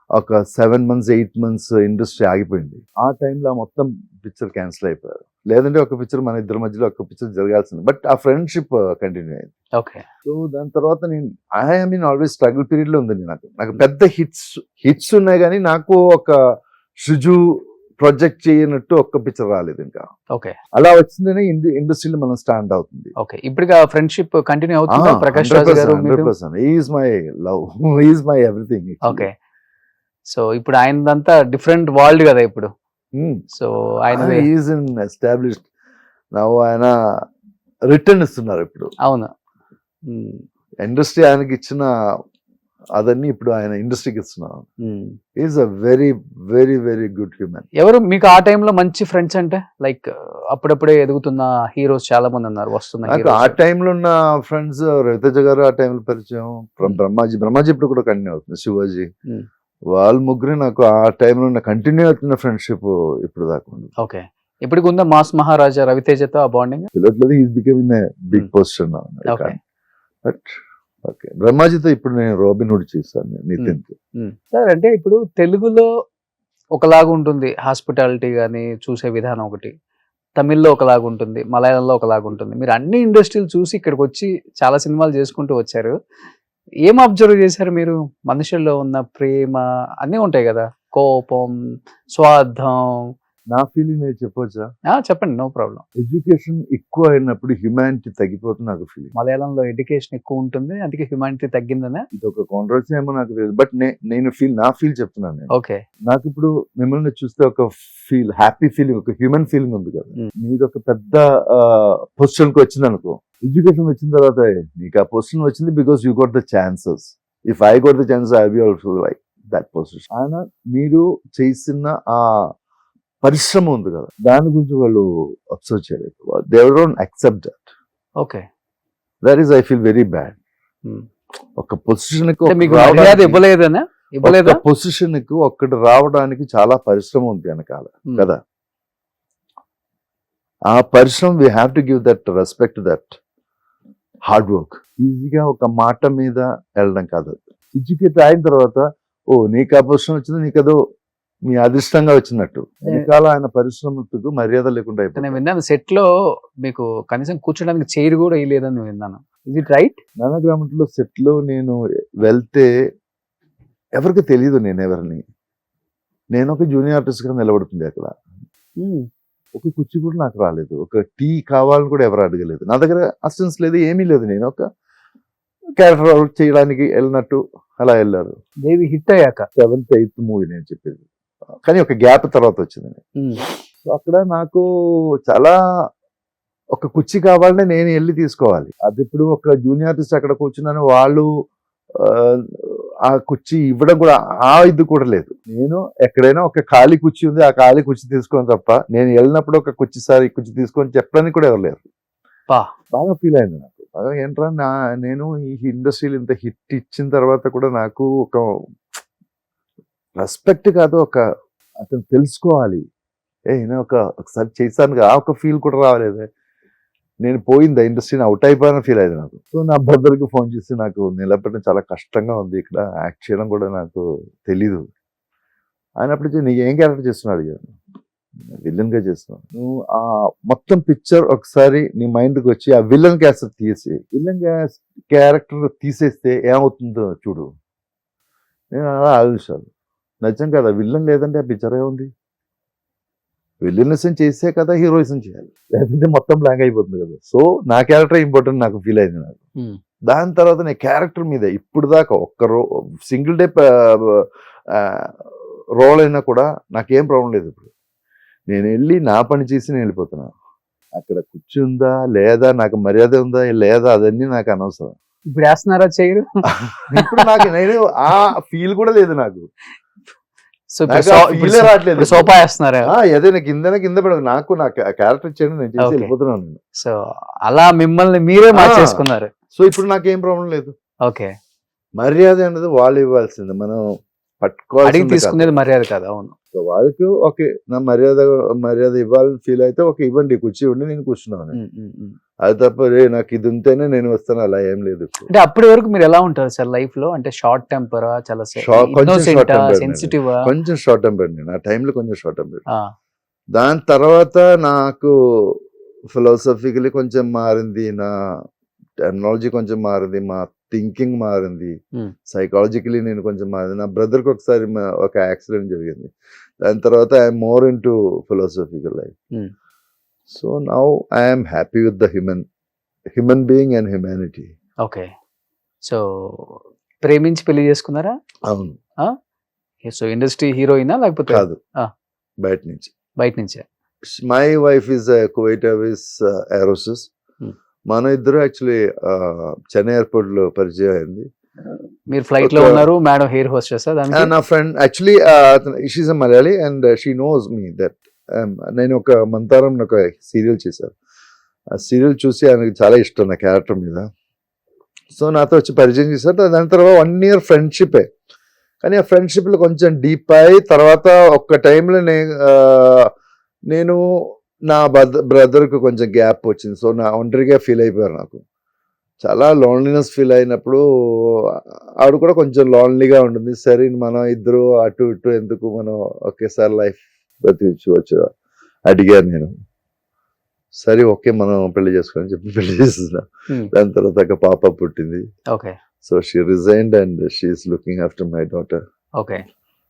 ఒక 7 months 8 months ఇండస్ట్రీ ఆగిపోయింది. ఆ టైంలో మొత్తం పిక్చర్ క్యాన్సిల్ అయిపోయారు. లేదంటే ఒక పిక్చర్ మన ఇద్దరి మధ్యలో ఒక పిక్చర్ జరగాల్సింది, బట్ ఆ ఫ్రెండ్షిప్ కంటిన్యూ అయింది. ఓకే. సో దాని తర్వాత నేను I mean always struggle period లో ఉంది. నాకు పెద్ద హిట్స్ ఉన్నాయి కానీ నాకు ఒక షుజు ప్రొజెక్ట్ చేయనట్టు ఒక్క పిక్చర్ రాలేదు ఇంకా. ఓకే, అలా వచ్చిందనే ఇండస్ట్రీలో మనం స్టాండ్ అవుతుంది. ఓకే, ఇప్పుడు ఫ్రెండ్షిప్ కంటిన్యూ అవుతుంది. ప్రకాష్ రాజ్ గారు 100%. He is my love, he is my everything. Okay, so ఇప్పుడు ఆయనదంతా డిఫరెంట్ వరల్డ్ కదా ఇప్పుడు. సో ఆయన ఈజ్ ఇన్ ఎస్టాబ్లిష్డ్ నౌ. ఆయన రిటర్న్ ఇస్తున్నారు ఇప్పుడు. అవును, ఇండస్ట్రీ ఆయనకి ఇచ్చిన అదన్నీ ఇప్పుడు ఆయన ఇండస్ట్రీకి ఇస్తున్నారు. Is a very very very good human. ఎవరు మీకు ఆ టైంలో మంచి ఫ్రెండ్స్ అంటే, లైక్ అప్పుడప్పుడే ఎదుగుతున్న హీరోస్ చాలా మంది ఉన్నారు వస్తున్నారు. ఆ టైంలో ఉన్న ఫ్రెండ్స్ రవితేజ గారు ఆ టైంలో పరిచయం, బ్రహ్మాజీ ఇప్పుడు కూడా కంటిన్యూ అవుతుంది, శివాజీ, వాళ్ళ ముగ్గురు నాకు ఆ టైంలో ఉన్న కంటిన్యూ అవుతున్న ఫ్రెండ్షిప్ ఇప్పుడు దాకా ఉంది. ఓకే, ఇప్పుడు ఉందా మాస్ మహారాజా రవితేజతో ఆ బాండింగ్? తెలియట్లేదు, is becoming a big position. But okay, బ్రహ్మాజీతో ఇప్పుడు నేను రాబిన్ హుడ్ చేశాను, నితిన్. సార్, అంటే ఇప్పుడు తెలుగులో ఒకలాగా ఉంటుంది హాస్పిటాలిటీ కానీ చూసే విధానం ఒకటి, తమిళ్లో ఒకలాగా ఉంటుంది, మలయాళంలో ఒకలాగా ఉంటుంది. మీరు అన్ని ఇండస్ట్రీలు చూసి ఇక్కడికి వచ్చి చాలా సినిమాలు చేసుకుంటూ వచ్చారు. ఏం అబ్జర్వ్ చేశారు మీరు? మనుషుల్లో ఉన్న ప్రేమ అన్నీ ఉంటాయి కదా, కోపం, స్వార్థం. నా ఫీలింగ్ నేను చెప్పొచ్చా? చెప్పండి, నో ప్రాబ్లం. ఎడ్యుకేషన్ ఎక్కువ అయినప్పుడు హ్యుమానిటీ తగ్గిపోతుంది నాకు ఫీలింగ్. మలయాళంలో ఎడ్యుకేషన్ ఎక్కువ ఉంటుంది, అందుకే హ్యుమానిటీ తగ్గిందనే. ఇది ఒక కాంట్రవర్సీ ఏమో నాకు తెలియదు, బట్ నేను నా ఫీల్ చెప్తున్నాను నేను. ఓకే, నాకు ఇప్పుడు మిమ్మల్ని చూస్తే ఒక హ్యాపీ ఫీలింగ్, ఒక హ్యూమన్ ఫీలింగ్ ఉంది కదా. మీరు ఒక పెద్ద పొజిషన్ కి వచ్చింది అనుకో, ఎడ్యుకేషన్ వచ్చిన తర్వాత మీకు ఆ పొజిషన్ వచ్చింది because you got the chances. If I got the chances I be also like that position. ఆయన మీరు చేసిన ఆ పరిశ్రమ ఉంది కదా, దాని గురించి వాళ్ళు అబ్జర్వ్ చేయలేదు. They don't accept that. Okay, that is I feel very bad. ఒక పొజిషన్ పొజిషన్ కు ఒక్కటి రావడానికి చాలా పరిశ్రమ ఉంది వెనకాల కదా. ఆ పరిశ్రమ we have to give that respect, that hard work. ఈజీగా ఒక మాట మీద వెళ్ళడం కాదు. ఎడ్యుకేట్ అయిన తర్వాత నీకు ఆ పొజిషన్ వచ్చింది, నీకు అదో మీ అదృష్టంగా వచ్చినట్టు. వెనకాల ఆయన పరిశ్రమకు మర్యాద లేకుండా అయిపోయింది. నేను విన్నాను, సెట్ లో మీకు కనీసం కూర్చోడానికి చైర్ కూడా వేయలేదని విన్నాను. Is it right? నానగ్రామంలో సెట్ లో నేను వెళ్తే ఎవరికి తెలియదు నేను ఎవరిని. నేను ఒక జూనియర్ ఆర్టిస్ట్ గా నిలబడుతుంది అక్కడ. ఒక కుర్చీ కూడా నాకు రాలేదు, ఒక టీ కావాలని కూడా ఎవరు అడగలేదు. నా దగ్గర అసిస్టెన్స్ లేదు, ఏమీ లేదు. నేను ఒక క్యారెక్టర్ అవుట్ చేయడానికి వెళ్ళినట్టు అలా వెళ్ళారు. దేవి హిట్ అయ్యాక 7th 8th మూవీ నేను చెప్పేది, కానీ ఒక గ్యాప్ తర్వాత వచ్చింది. సో అక్కడ నాకు చాలా ఒక కుర్చీ కావాలంటే నేను వెళ్ళి తీసుకోవాలి. అది ఇప్పుడు ఒక జూనియర్ ఆర్టిస్ట్ అక్కడ కూర్చున్నాను, వాళ్ళు ఆ కుర్చీ ఇవ్వడం కూడా ఆ ఇది కూడా లేదు. నేను ఎక్కడైనా ఒక ఖాళీ కుర్చీ ఉంది, ఆ ఖాళీ కుర్చీ తీసుకోని తప్ప నేను వెళ్ళినప్పుడు ఒక కుర్చీ సార్ ఈ కుర్చీ తీసుకొని చెప్పడానికి కూడా ఎవరు లేరు. బాగా ఫీల్ అయింది నాకు. బాగా ఏంట్రా నేను ఈ ఇండస్ట్రీలో ఇంత హిట్ ఇచ్చిన తర్వాత కూడా నాకు ఒక రెస్పెక్ట్ కాదు, ఒక అతను తెలుసుకోవాలి, ఒకసారి చేశాను ఆ ఒక ఫీల్ కూడా రాలేదు. నేను పోయింది ఇండస్ట్రీని అవుట్ అయిపోయిన ఫీల్ అయింది నాకు. సో నా బ్రదర్కి ఫోన్ చేసి నాకు నిలబెట్టడం చాలా కష్టంగా ఉంది, ఇక్కడ యాక్ట్ చేయడం కూడా నాకు తెలీదు. ఆయన అప్పుడు నీకు ఏం క్యారెక్టర్ చేస్తున్నాడు అడిగాను. విలన్ గా చేస్తున్నాను. నువ్వు ఆ మొత్తం పిక్చర్ ఒకసారి నీ మైండ్కి వచ్చి ఆ విలన్ క్యారెక్టర్ తీసేస్తే ఏమవుతుందో చూడు. నేను అలా ఆలోచించాను. నిజం కదా, విలన్ లేదంటే ఆ పిక్చర్ ఏముంది? విలనిజం చేసే కదా హీరోయిజం చేయాలి, లేదంటే మొత్తం బ్లాంక్ అయిపోతుంది కదా. సో నా క్యారెక్టర్ ఇంపార్టెంట్ నాకు ఫీల్ అయింది నాకు. దాని తర్వాత నేను క్యారెక్టర్ మీద ఇప్పుడు దాకా ఒక్క సింగిల్ డే రోల్ అయినా కూడా నాకేం ప్రాబ్లం లేదు. ఇప్పుడు నేను వెళ్ళి నా పని చేసి నేను వెళ్ళిపోతున్నాను. అక్కడ కూర్చుందా లేదా, నాకు మర్యాద ఉందా లేదా, అదన్నీ నాకు అనవసరం. ఇప్పుడు వేస్తున్నారా చేయరు? ఇప్పుడు నాకు నేను ఆ ఫీల్ కూడా లేదు నాకు. సో రావట్లేదు. సోఫా వేస్తున్నారా? ఏదైనా కింద పడదు. నాకు క్యారెక్టర్ ఇచ్చాను, నేను చేసి వెళ్ళిపోతున్నాను నేను. సో అలా మిమ్మల్ని మీరే మార్చేసుకున్నారు. సో ఇప్పుడు నాకేం ప్రాబ్లం లేదు. ఓకే, మర్యాద అనేది వాళ్ళు ఇవ్వాల్సింది, మనం పట్టుకోవాలి, తీసుకునేది మర్యాద కదా. అవును. సో వాళ్ళకి ఓకే, నా మర్యాద ఇవ్వాలని ఫీల్ అయితే ఓకే ఇవ్వండి, కూర్చి ఉండి నేను కూర్చున్నాను. అది తప్ప నాకు ఇది ఉంటేనే నేను వస్తాను అలా ఏం లేదు. అంటే అప్పటి వరకు మీరు ఎలా ఉంటారు సార్ లైఫ్ లో? అంటే షార్ట్ టెంపరా, చాలా సెన్సిటివ్? కొంచెం షార్ట్ టెంపర్ నేను ఆ టైంలో, కొంచెం షార్ట్ టెంపర్. దాని తర్వాత నాకు ఫిలాసఫికలీ కొంచెం మారింది, నా టెక్నాలజీ కొంచెం మారింది, మా థింకింగ్ మారింది, సైకాలజికలీ నేను కొంచెం మారింది. నా బ్రదర్కి ఒకసారి ఒక యాక్సిడెంట్ జరిగింది, దాని తర్వాత I'm more in to philosophical life. So now I'm happy with the human being and humanity. Okay. So ప్రేమించి పెళ్లి చేసుకున్నారా? అవును. సో ఇండస్ట్రీ హీరోయినా లేకపోతే? కాదు, బయట నుంచే. My wife is Kuwait Airways ఏరోసిస్. మన ఇద్దరు యాక్చువల్లీ చెన్నై ఎయిర్పోర్ట్ లో పరిచయం అయింది. మీరు ఫ్లైట్ లో ఉన్నారు, మేడం హెయిర్ హోస్టెస్. నా friend actually she's a Malayali and she knows me that. నేను ఒక మంతారం ఒక సీరియల్ చేశాను, ఆ సీరియల్ చూసి ఆయనకి చాలా ఇష్టం నా క్యారెక్టర్ మీద. సో నాతో వచ్చి పరిచయం చేశారు. దాని తర్వాత 1 year ఫ్రెండ్షిపే, కానీ ఆ ఫ్రెండ్షిప్లో కొంచెం డీప్ అయ్యి తర్వాత ఒక్క టైంలో నేను నా బ్రదర్కి కొంచెం గ్యాప్ వచ్చింది. సో నా ఒంటరిగా ఫీల్ అయిపోయారు. నాకు చాలా లోన్లీనెస్ ఫీల్ అయినప్పుడు ఆవిడ కూడా కొంచెం లోన్లీగా ఉంటుంది. సరే మనం ఇద్దరు అటు ఇటు ఎందుకు, మనం ఒకేసారి లైఫ్ బతికించవచ్చు అడిగాను నేను. సరే ఓకే మనం పెళ్లి చేసుకోవాలని చెప్పి పెళ్లి చేస్తున్నా. దాని తర్వాత పాప పుట్టింది. Okay. So she resigned and she is looking after my daughter. Okay.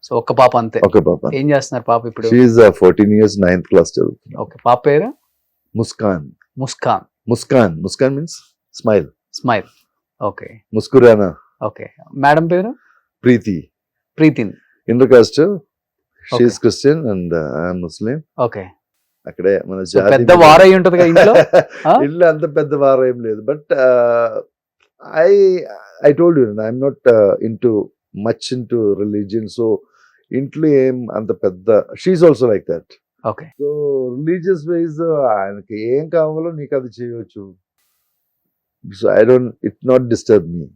So ఒక పాప అంతే? ఒక పాప. ఏం చేస్తున్నారు పాప ఇప్పుడు? షీ ఈస్ 14 years 9th class చదువుతుంది. ఓకే. పాప పేరు? ముస్కాన్. Means smile. ఓకే. ముస్కురానా. ఓకే. మేడం పేరు? Preetin. Inter caste. She is Christian and I am Muslim. Okay. అక్కడే మన పెద్ద వార్ అయి ఉంటది ఇంట్లో. ఇల్లు అంత పెద్ద వార్ ఏం లేదు, but I told you I'm not much into religion. So ఇంట్లో ఏం అంత పెద్ద, she's also like that. Okay. So religious wise ఆయనకి ఏం కావాలో నీకు అది చేయవచ్చు. So it not disturb me.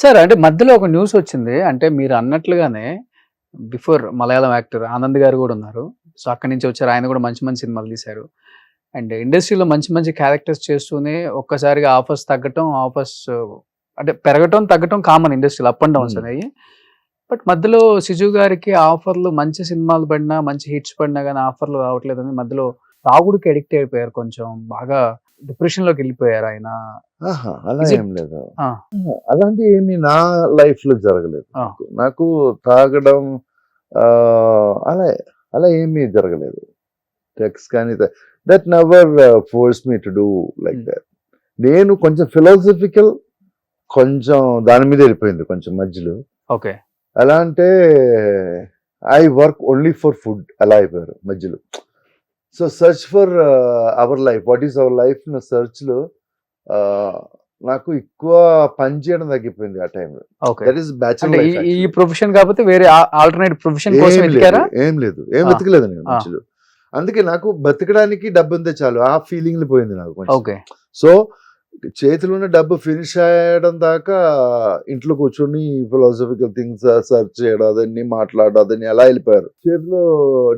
Sir అంటే మధ్యలో ఒక న్యూస్ వచ్చింది, అంటే మీరు అన్నట్లుగానే బిఫోర్ మలయాళం యాక్టర్ ఆనంద్ గారు కూడా ఉన్నారు. సో అక్కడి నుంచి వచ్చారు, ఆయన కూడా మంచి మంచి సినిమాలు తీశారు. అండ్ ఇండస్ట్రీలో మంచి మంచి క్యారెక్టర్స్ చేస్తూనే ఒక్కసారిగా ఆఫర్స్ తగ్గటం, అంటే పెరగటం తగ్గటం కామన్ ఇండస్ట్రీలో, అప్ అండ్ డౌన్స్ అనేవి. బట్ మధ్యలో సిజు గారికి ఆఫర్లు, మంచి సినిమాలు పడినా, మంచి హిట్స్ పడినా కానీ ఆఫర్లు రావట్లేదని మధ్యలో తాగుడికి అడిక్ట్ అయిపోయారు, కొంచెం బాగా డిప్రెషన్ లోకి వెళ్ళిపోయారు ఆయన. అలా ఏం లేదు, అలాంటి ఏమి నా లైఫ్ లో జరగలేదు. నాకు తాగడం అలా ఏమీ జరగలేదు. టెక్స్ కానీ that never force me to do like that. నేను కొంచెం ఫిలాసఫికల్, కొంచెం దాని మీద వెళ్ళిపోయింది కొంచెం మధ్యలో. ఓకే. ఎలా అంటే I work only for food అలా అయిపోయారు మధ్యలో. So search for our life, what is our life నా సెర్చ్లో నాకు ఎక్కువ పని చేయడం తగ్గిపోయింది ఆ టైంలో. ఓకే. దట్ ఈస్ అంటే బ్యాచులర్ ఈ ప్రొఫెషన్ కాకపోతే వేరే ఆల్టర్నేట్ ప్రొఫెషన్ కోసం వెతికారా? ఏం వెతకలేదు నేను మధ్యలో. అందుకే నాకు బతకడానికి డబ్బు ఉంటే చాలు ఆ ఫీలింగ్ పోయింది నాకు కొంచెం. ఓకే. సో చేతిలో ఉన్న డబ్బు ఫినిష్ అయ్యడం దాకా ఇంట్లో కూర్చొని ఫిలాసఫికల్ థింగ్స్ సర్చ్ చేయడం, అదన్నీ మాట్లాడడం, అదన్నీ అలా వెళ్ళిపోయారు. చేతిలో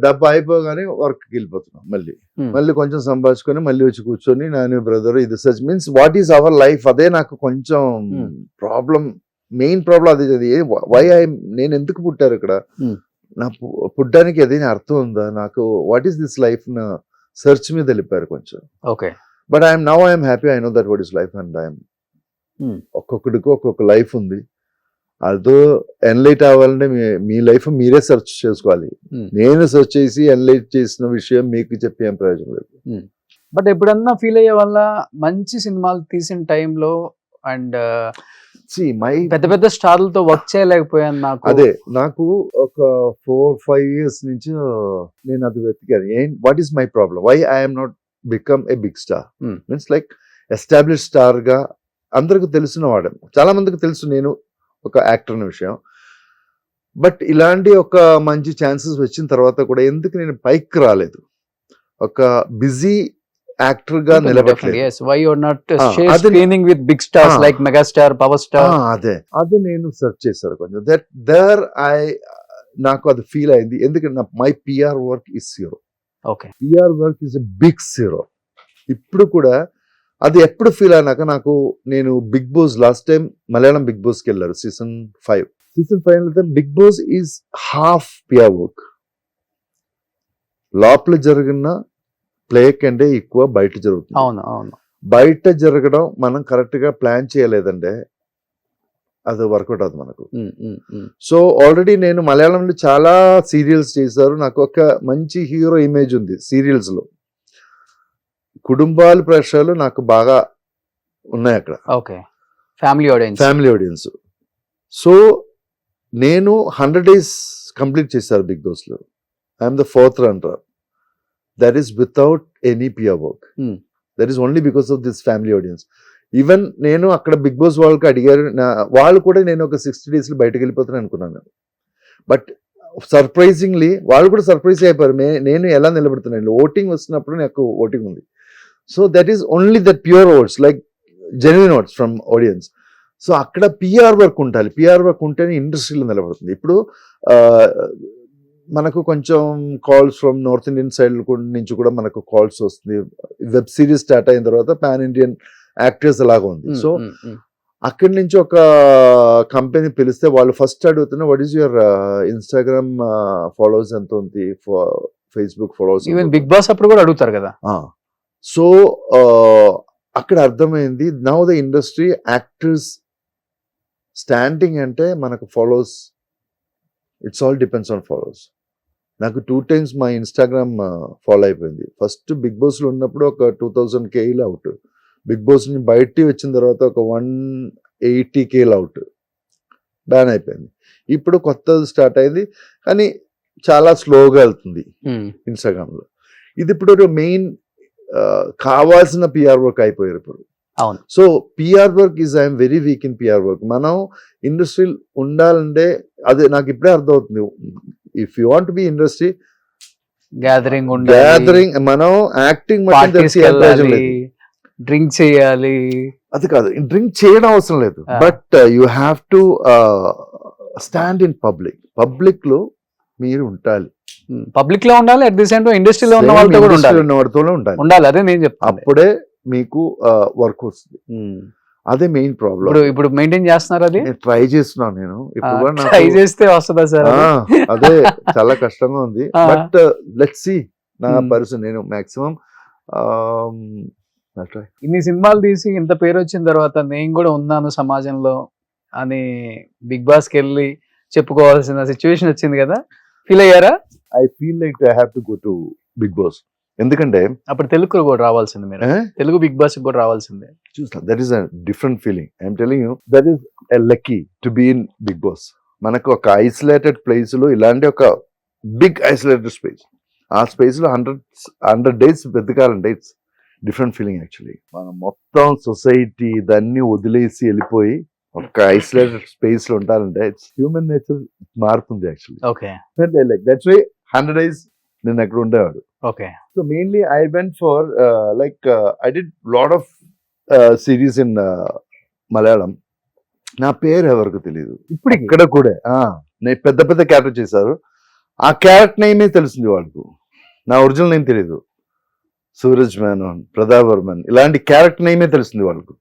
డబ్బు అయిపోగానే వర్క్కి వెళ్ళిపోతున్నాం. మళ్ళీ కొంచెం సంపాదించుకొని మళ్ళీ వచ్చి కూర్చొని నేను బ్రదర్ ఇది search means what is our life, అదే నాకు కొంచెం ప్రాబ్లం, మెయిన్ ప్రాబ్లం అదే. వై నేను ఎందుకు పుట్టారు ఇక్కడ, నా పుట్టడానికి ఏదైనా అర్థం ఉందా నాకు, వాట్ ఈస్ దిస్ లైఫ్ నా సెర్చ్ మీద వెళ్ళిపోయారు కొంచెం. Okay. But I'm happy, I know that what is life and ఒక్కొక్కడికి ఒక్కొక్క లైఫ్ ఉంది. అదో ఎన్లైట్ అవ్వాలంటే మీ లైఫ్ మీరే సెర్చ్ చేసుకోవాలి. నేను సెర్చ్ చేసి ఎన్లైట్ చేసిన విషయం మీకు చెప్పి ఏం ప్రయోజనం లేదు. బట్ ఎప్పుడన్నా ఫీల్ అయ్యే వల్ల మంచి సినిమాలు తీసిన టైంలో అండ్ పెద్ద పెద్ద స్టార్లతో వర్క్ చేయలేకపోయాను. అదే నాకు ఒక 4-5 years నుంచి నేను అది వెతికాను. What is my problem, why I'm not become a big star, means like establish star గా అందరికి తెలిసిన వాడు, చాలా మందికి తెలుసు నేను ఒక యాక్టర్ అనే విషయం. బట్ ఇలాంటి ఒక మంచి ఛాన్సెస్ వచ్చిన తర్వాత కూడా ఎందుకు నేను పైకి రాలేదు, ఒక బిజీ యాక్టర్ గా నిలబడలేదు. అదే నేను సెర్చ్ చేశాను కొంచెం. నాకు అది ఫీల్ అయింది, ఎందుకంటే my PR work is zero. PR work is a big zero. ఇప్పుడు కూడా అది ఎప్పుడు ఫీల్ అయినాక నేను Bigg Boss last time Malayalam Bigg బాస్కి వెళ్ళారు season 5 Bigg Boss is half PR work. లోపల జరిగిన ప్లే కంటే ఎక్కువ బయట జరుగుతుంది. అవును. బయట జరగడం మనం కరెక్ట్ గా ప్లాన్ చేయలేదంటే అది వర్కౌట్ అవుతుంది మనకు. సో ఆల్రెడీ నేను మలయాళంలో చాలా సీరియల్స్ చేశారు, నాకు ఒక మంచి హీరో ఇమేజ్ ఉంది సీరియల్స్ లో. కుటుంబాల ప్రేక్షకులు నాకు బాగా ఉన్నాయి అక్కడ. ఓకే. Family audience. సో నేను 100 days కంప్లీట్ చేశారు బిగ్ బాస్ లో. I'm the 4th runner. That is without any PR work. That is only because of this family audience. Even నేను అక్కడ బిగ్ బాస్ వాళ్ళకి అడిగారు, వాళ్ళు కూడా నేను ఒక 60 days బయటకు వెళ్ళిపోతాను అనుకున్నాను. బట్ సర్ప్రైజింగ్లీ వాళ్ళు కూడా సర్ప్రైజ్ అయిపోయారు, నేను ఎలా నిలబడుతున్నాను. ఓటింగ్ వస్తున్నప్పుడు నాకు ఓటింగ్ ఉంది. So that is only that pure votes, like genuine votes from audience. So అక్కడ పిఆర్ వర్క్ ఉండాలి, పిఆర్ వర్క్ ఉంటేనే ఇండస్ట్రీలో నిలబడుతుంది. ఇప్పుడు మనకు కొంచెం calls from north Indian side నుంచి కూడా మనకు కాల్స్ వస్తుంది. వెబ్ సిరీస్ స్టార్ట్ అయిన తర్వాత పాన్ ఇండియన్ యాక్టర్స్ అలాగా ఉంది. సో అక్కడి నుంచి ఒక కంపెనీ పిలిస్తే వాళ్ళు ఫస్ట్ అడుగుతున్నా what is your Instagram followers ఎంత ఉంది, Facebook followers. Even Bigg Boss అప్పుడు కూడా అడుగుతారు కదా. సో అక్కడ అర్థమైంది, now the industry actors standing అంటే మనకు followers, it's all depends on followers. నాకు 2 times మా ఇన్స్టాగ్రామ్ ఫాలో అయిపోయింది. ఫస్ట్ బిగ్ బాస్లో ఉన్నప్పుడు ఒక 2000K అవుట్, బిగ్ బాస్ నుంచి బయటికి వచ్చిన తర్వాత ఒక 180K అవుట్, బ్యాన్ అయిపోయింది. ఇప్పుడు కొత్తది స్టార్ట్ అయింది కానీ చాలా స్లోగా వెళ్తుంది ఇన్స్టాగ్రామ్లో. ఇది ఇప్పుడు మెయిన్ కావాల్సిన పిఆర్ వర్క్ అయిపోయారు ఇప్పుడు. So PR work is I'm very weak in PR work. మనం ఇండస్ట్రీ ఉండాలంటే అదే నాకు ఇప్పుడే అర్థమవుతుంది. If you want be industry gathering, మనం యాక్టింగ్ డ్రింక్ చేయాలి, అది కాదు, డ్రింక్ చేయడం అవసరం లేదు. But you have to stand in public లో మీరు ఉండాలి, పబ్లిక్ లో ఉండాలి, అట్ ది సేమ్ టైం ఇండస్ట్రీలో ఉన్న వాళ్ళతో కూడా ఉండాలి. అదే నేను చెప్తాను, అప్పుడే మీకు వర్క్ వస్తుంది. అదే మెయిన్ ప్రాబ్లం. ఇప్పుడు మెయింటైన్ చేస్తున్నారు, అది ట్రై చేస్తున్నాను నేను. ఇప్పుడు ట్రై చేస్తే వస్తుందా సార్? అదే చాలా కష్టంగా ఉంది. బట్ లెట్స్ సీ నా పరిస్థితి. నేను మాక్సిమం ఇన్ని సినిమాలు తీసి ఇంత పేరు వచ్చిన తర్వాత నేను కూడా ఉన్నాను సమాజంలో అని బిగ్ బాస్ కి వెళ్ళి చెప్పుకోవాల్సిన సిచ్యువేషన్ వచ్చింది కదా, ఫీల్ అయ్యారా? I feel like I have to go to Bigg Boss. ఎందుకంటే అప్పుడు తెలుగు కూడా రావాల్సింది, మీరు తెలుగు బిగ్ బాస్ కూడా రావాల్సిందే. చూసా, that is a different feeling. I'm telling you, that is a lucky to be in Bigg Boss. మనకు ఒక ఐసోలేటెడ్ ప్లేస్ లో ఇలాంటి ఒక బిగ్ ఐసోలేటెడ్ స్పేస్. ఆ స్పేస్లో 100 days వెతకాలంటే ఇట్స్ డిఫరెంట్ ఫీలింగ్ యాక్చువల్లీ. మనం మొత్తం సొసైటీ దాన్ని వదిలేసి వెళ్ళిపోయి ఒక ఐసోలేటెడ్ స్పేస్ లో ఉంటారంటే ఇట్స్ హ్యూమన్ నేచర్ మారుతుంది actually. Okay like that's why 100 days నేను అక్కడ ఉండేవాడు. Okay so mainly I went for like I did lot of series in Malayalam. నా పేరు ఎవరికి తెలియదు ఇప్పుడు ఇక్కడ కూడా. నేను పెద్ద పెద్ద క్యారెక్టర్ చేశారు, ఆ క్యారెక్టర్ నేమే తెలిసింది వాళ్ళకు, నా ఒరిజినల్ నేమ్ తెలియదు. సూరజ్ మేనన్, ప్రతాప్ వర్మన్ ఇలాంటి క్యారెక్టర్ నేమే తెలిసింది వాళ్ళకు.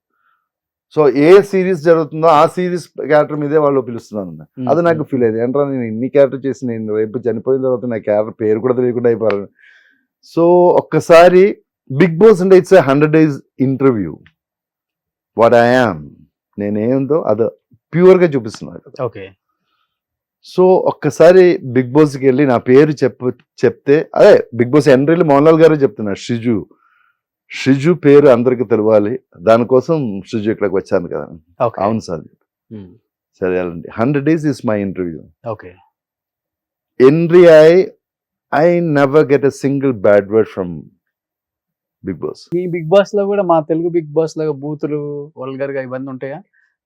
సో ఏ సిరీస్ జరుగుతుందో ఆ సిరీస్ క్యారెక్టర్ మీదే వాళ్ళు పిలుస్తున్నాను. అది నాకు ఫీల్ అయింది, ఏంట్రా నేను ఇన్ని క్యారెక్టర్ చేసి నేను రేపు చనిపోయిన తర్వాత నా క్యారెక్టర్ పేరు కూడా తెలియకుండా అయిపోయాను. సో ఒక్కసారి బిగ్ బాస్ అంటే it's 100 days interview. What I am, నేనేందో అది ప్యూర్గా చూపిస్తున్నాను కదా. ఓకే సో ఒక్కసారి బిగ్ బాస్కి వెళ్ళి నా పేరు చెప్తే అదే బిగ్ బాస్ ఎంట్రీలో మోహన్ లాల్ గారు చెప్తున్నారు, షిజు పేరు అందరికి తెలవాలి, దానికోసం షిజు ఇక్కడికి వచ్చాను కదా. అవును సార్, సరే అండి. 100 days is my interview. Okay entry I never get a single bad word from Bigg Boss. మీ బిగ్ బాస్ లో కూడా మా తెలుగు బిగ్ బాస్ లాగా బూతులు వల్గర్ గా ఇవన్నీ ఉంటాయా?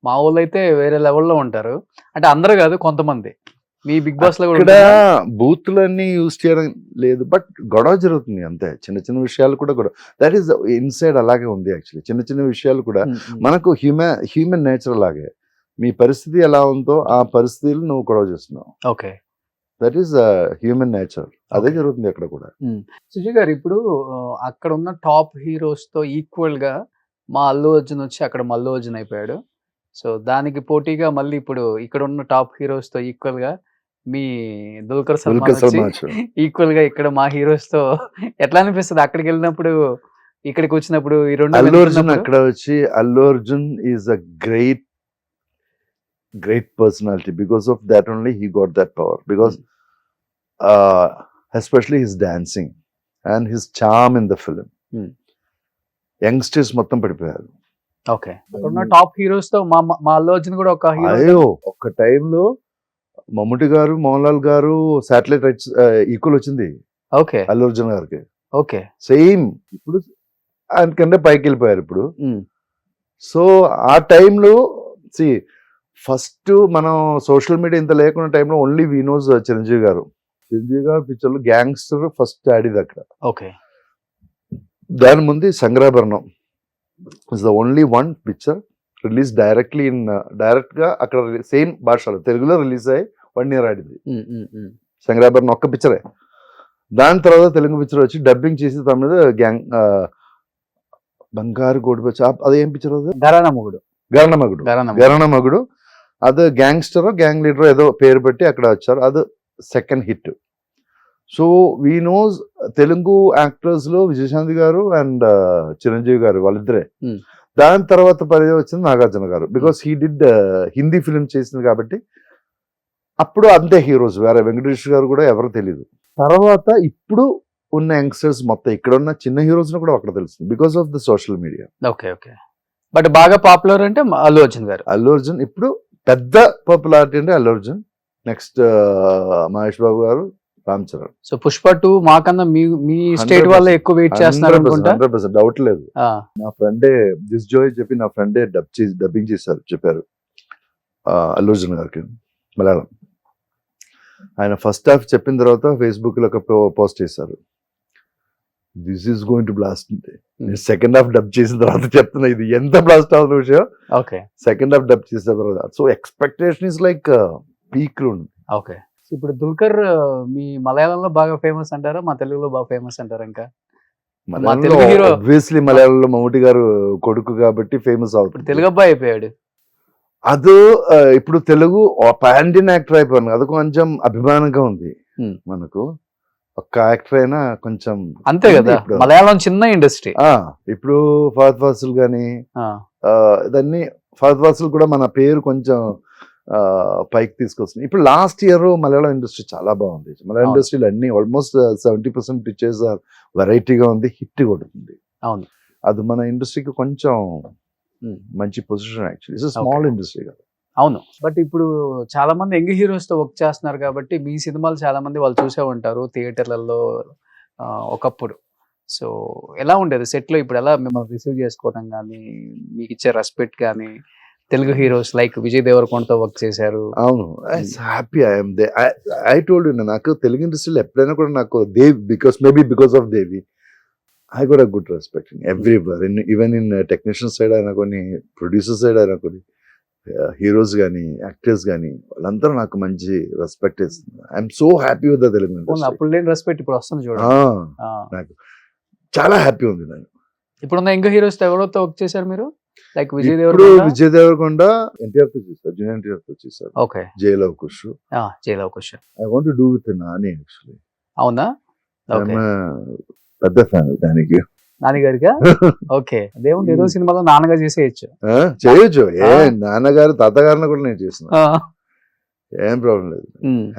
మా వాళ్ళు అయితే వేరే లెవెల్లో ఉంటారు, అంటే అందరూ కాదు కొంతమంది. మీ బిగ్ బాస్ లో కూడా ఇక్కడ బూతులన్నీ యూజ్ చేయడం లేదు, బట్ గొడవ జరుగుతుంది అంతే. చిన్న చిన్న విషయాలు కూడా గొడవ, దట్ ఈస్ ఇన్సైడ్ అలాగే ఉంది యాక్చువల్లీ. చిన్న చిన్న విషయాలు కూడా మనకు హ్యూమన్ నేచర్ అలాగే. మీ పరిస్థితి ఎలా ఉందో ఆ పరిస్థితులు నువ్వు గొడవ చేస్తున్నావు. Okay that is human nature, అదే జరుగుతుంది అక్కడ కూడా. సుజయ్ గారు, ఇప్పుడు అక్కడ ఉన్న టాప్ హీరోస్ తో ఈక్వల్ గా మా అల్లు అర్జున్ వచ్చి అక్కడ మల్లు అర్జున్ అయిపోయాడు. సో దానికి పోటీగా మళ్ళీ ఇప్పుడు ఇక్కడ ఉన్న టాప్ హీరోస్ తో ఈక్వల్ గా మీ దుల్కర్ సల్మాన్ ఈక్వల్ గా ఇక్కడ మా హీరోస్ తో ఎట్లా అనిపిస్తుంది అక్కడికి వెళ్ళినప్పుడు ఇక్కడికి వచ్చినప్పుడు? ఈ రెండు అల్లు అర్జున్ అక్కడ వచ్చి, Allu Arjun is a great personality. Because of that only he got that power, because especially his dancing and his charm in the film. Youngsters మొత్తం పడిపోయారు. ఓకే, అక్కడ టాప్ హీరోస్ తో మా అల్లు అర్జున్ కూడా ఒక హీరో. అయ్యో, ఒక టైంలో మమ్ముటి గారు, మోహన్ లాల్ గారు శాటిలైట్ రైట్స్ ఈక్వల్ వచ్చింది ఓకే అల్లు అర్జున్ గారికి. ఓకే సేమ్ ఇప్పుడు ఆయనకంటే పైకి వెళ్ళిపోయారు ఇప్పుడు. సో ఆ టైంలో ఫస్ట్ మనం సోషల్ మీడియా ఇంత లేకున్న టైంలో ఓన్లీ వీ నోస్ చిరంజీవి గారు పిక్చర్లో గ్యాంగ్స్టర్ ఫస్ట్ ఆడిది అక్కడ. ఓకే, దాని ముందు Sankarabharanam is the only one picture release directly direct గా అక్కడ సేమ్ భాషలో తెలుగులో రిలీజ్ అయ్యి 1 year ఆడింది. సంగ్రాభరణం ఒక్క పిక్చరే. దాని తర్వాత తెలుగు పిక్చర్ వచ్చి డబ్బింగ్ చేసి తన మీద గ్యాంగ్ బంగారు గోడిపచ్చి అదేం పిక్చర్ అది? గరణమగుడు. అది గ్యాంగ్స్టర్ గ్యాంగ్ లీడర్ ఏదో పేరు పెట్టి అక్కడ వచ్చారు, అది second hit. So we knows Telugu actors లో విజయశాంతి గారు అండ్ చిరంజీవి గారు వాళ్ళిద్దరే. దాని తర్వాత పరిచయం వచ్చింది నాగార్జున గారు, because he did Hindi film చేసింది కాబట్టి అప్పుడు అంతే హీరోస్. వేరే వెంకటేష్ గారు కూడా ఎవరు తెలియదు. తర్వాత ఇప్పుడు ఉన్న యంగ్స్టర్స్ మొత్తం ఇక్కడ ఉన్న చిన్న హీరోస్ కూడా అక్కడ తెలుస్తుంది because of the social media. Okay okay, but బాగా పాపులర్ అంటే అల్లు అర్జున్ గారు. అల్లు అర్జున్ ఇప్పుడు పెద్ద పాపులారిటీ అంటే అల్లు అర్జున్, నెక్స్ట్ మహేష్ బాబు గారు, రామ్ చరణ్. సో పుష్ప 2 మాకన్నా మీ స్టేట్ వాళ్ళే ఎక్కువ వెయిట్ చేస్తున్నారు అనుకుంటా. 100% డౌట్ లేదు. నా ఫ్రెండే దిస్ జోయ్ చెప్పి నా ఫ్రెండే డబ్బింగ్ చేశారు, చెప్పారు అల్లు అర్జున్ గారికి మలయాళం. ఆయన ఫస్ట్ హాఫ్ చెప్పిన తర్వాత ఫేస్బుక్ లో ఒక పోస్ట్ చేశారు, this is going to blast. నేను సెకండ్ హాఫ్ డబ్ చేసిన తర్వాత చెప్తున్నా ఇది ఎంత బ్లాస్ట్ అవుతున్న విషయం. ఓకే, సెకండ్ హాఫ్ డబ్ చేసిన తర్వాత. So expectation is like peak లో ఉంది. ఓకే, ఇప్పుడు దుల్కర్ మీ మలయాళంలో బాగా ఫేమస్ అంటారా, మా తెలుగులో బాగా ఫేమస్ అంటారా? ఇంకా ఆబ్వియస్లీ మలయాళంలో మమ్ముటి గారు కొడుకు కాబట్టి ఫేమస్ అవుతుంది. తెలుగు అబ్బాయి అయిపోయాడు. అది ఇప్పుడు తెలుగు పాన్ ఇండియన్ యాక్టర్ అయిపోయాను, అది కొంచెం అభిమానంగా ఉంది మనకు. ఒక్క యాక్టర్ అయినా కొంచెం అంతే కదా, మలయాళం చిన్న ఇండస్ట్రీ. ఇప్పుడు ఫహద్ ఫాసిల్ గానీ దాన్ని ఫహద్ ఫాసిల్ కూడా మన పేరు కొంచెం పైకి తీసుకొస్తుంది. ఇప్పుడు లాస్ట్ ఇయర్ మలయాళం ఇండస్ట్రీ చాలా బాగుంది. మలయాళం ఇండస్ట్రీలో అన్ని ఆల్మోస్ట్ 70% పిక్చర్స్ వెరైటీగా ఉంది, హిట్ కొడుతుంది. అవును, అది మన ఇండస్ట్రీకి కొంచెం మంచి position actually. It's small industry కదా. అవును. బట్ ఇప్పుడు చాలా మంది యంగ్ హీరోస్ తో వర్క్ చేస్తున్నారు కాబట్టి మీ సినిమాలు చాలా మంది వాళ్ళు చూసే ఉంటారు థియేటర్లలో ఒకప్పుడు. సో ఎలా ఉండేది సెట్ లో? ఇప్పుడు ఎలా మిమ్మల్ని రిసీవ్ చేసుకోవడం కానీ, మీకు ఇచ్చే రెస్పెక్ట్ కానీ? తెలుగు హీరోస్ లైక్ విజయ్ దేవరకొండతో వర్క్ చేశారు. అవును, happy I'm they. I told you, నాకు తెలుగు ఇండస్ట్రీలో ఎప్పుడైనా కూడా నాకు Dev, because of Devi, I got a good respect in everywhere, even in technician side అయినా కొన్ని, ప్రొడ్యూసర్ సైడ్ అయినా కొన్ని, హీరోస్ కానీ యాక్టర్స్ కానీ వాళ్ళందరూ నాకు మంచి రెస్పెక్ట్ ఇస్తుంది. I'm so happy with the Telugu industry. అప్పుడు లేని రెస్పెక్ట్ ఇప్పుడు వస్తుంది చూడండి. నాకు చాలా హ్యాపీ ఉంది. నేను ఇప్పుడున్న యంగ్ హీరోస్ ఎవరితో వర్క్ చేశారు మీరు? లైక్ విజయ్ దేవరకొండ ఎన్టీఆర్ తో చేశారు, జూనియర్ ఎన్టీఆర్ తో చేశారు. Okay. Jai Lava Kusa. I want to do with Nani actually. అవునా? పెద్ద ఫ్యాన్ దానికి. నాని గారిగా? ఓకే. దేవుడు ఏదో సినిమాలో నాన్నగా చేసేయచ్చు. చేయొచ్చు. నాన్నగారు తాతగారిని కూడా నేను చేసిన, ఏం ప్రాబ్లం లేదు,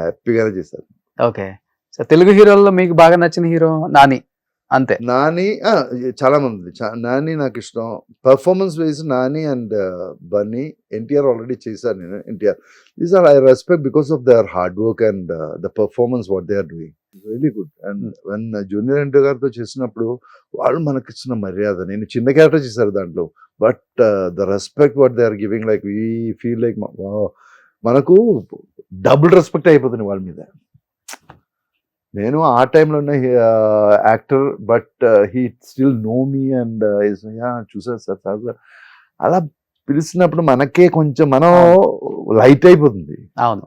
హ్యాపీగానే చేశారు. ఓకే. సో తెలుగు హీరోల్లో మీకు బాగా నచ్చిన హీరో నాని అంతే? నాని చాలా మంది, నాని నాకు ఇష్టం. Performance wise Nani and Bunny. NTR already చేశాను నేను. NTR these are I respect because of their hard work and the performance what they are doing really good. And one junior NTR గారితో చేసినప్పుడు వాళ్ళు మనకి ఇచ్చిన మర్యాద, నేను చిన్న క్యారెక్టర్ చేశారు దాంట్లో, but the respect what they are giving, like we feel like మనకు డబుల్ రెస్పెక్ట్ అయిపోతుంది వాళ్ళ మీద. నేను ఆ టైంలో ఉన్న actor, but he still know me and చూసారు సార్ సార్ అలా పిలిచినప్పుడు మనకే కొంచెం మనం లైట్ అయిపోతుంది. అవును,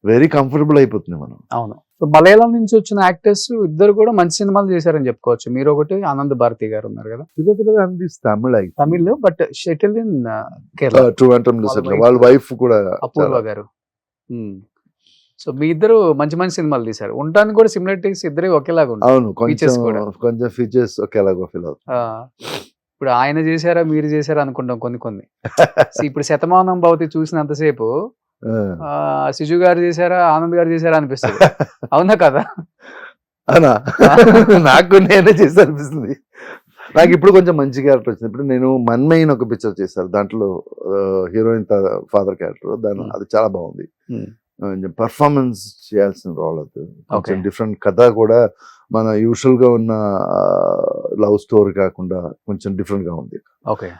వెరీ కంఫర్టబుల్ అయిపోతుంది మనం. అవును. సో మలయాళం నుంచి వచ్చిన యాక్టర్స్ ఇద్దరు కూడా మంచి సినిమాలు చేశారని చెప్పుకోవచ్చు. మీరు ఒకటి, ఆనంద్ భారతి గారు ఉన్నారు కదా. Tamil but shuttle in Kerala. వాళ్ళ వైఫ్ కూడా అపూర్వ గారు. సో మీ ఇద్దరు మంచి మంచి సినిమాలు తీశారు. ఉండడానికి కూడా సిమిలారిటీస్ ఇద్దరే ఒకేలాగా ఉంటాయి. అవును, కొంచెం ఫీచర్స్ ఒకేలాగా ఫీల్ అవుతుంది. ఇప్పుడు ఆయన చేశారా మీరు చేశారా అనుకుంటాం కొన్ని. ఇప్పుడు శతమానం భవతి చూసినంతసేపు సిజు గారు చేశారా ఆనంద్ గారు చేశారా అనిపిస్తుంది. అవునా కదా? అవునా? నాకు నేనే చేసి అనిపిస్తుంది. నాకు ఇప్పుడు కొంచెం మంచి క్యారెక్టర్ వచ్చింది. ఇప్పుడు నేను మన్మయిన్ ఒక పిక్చర్ చేశాను, దాంట్లో హీరోయిన్ ఫాదర్ క్యారెక్టర్. దాని అది చాలా బాగుంది. పర్ఫార్మెన్స్ చేయాల్సిన రోల్ అది, కొంచెం డిఫరెంట్ కథ కూడా, మన యూజువల్ గా ఉన్న లవ్ స్టోరీ కాకుండా కొంచెం డిఫరెంట్ గా ఉంది. ఓకే.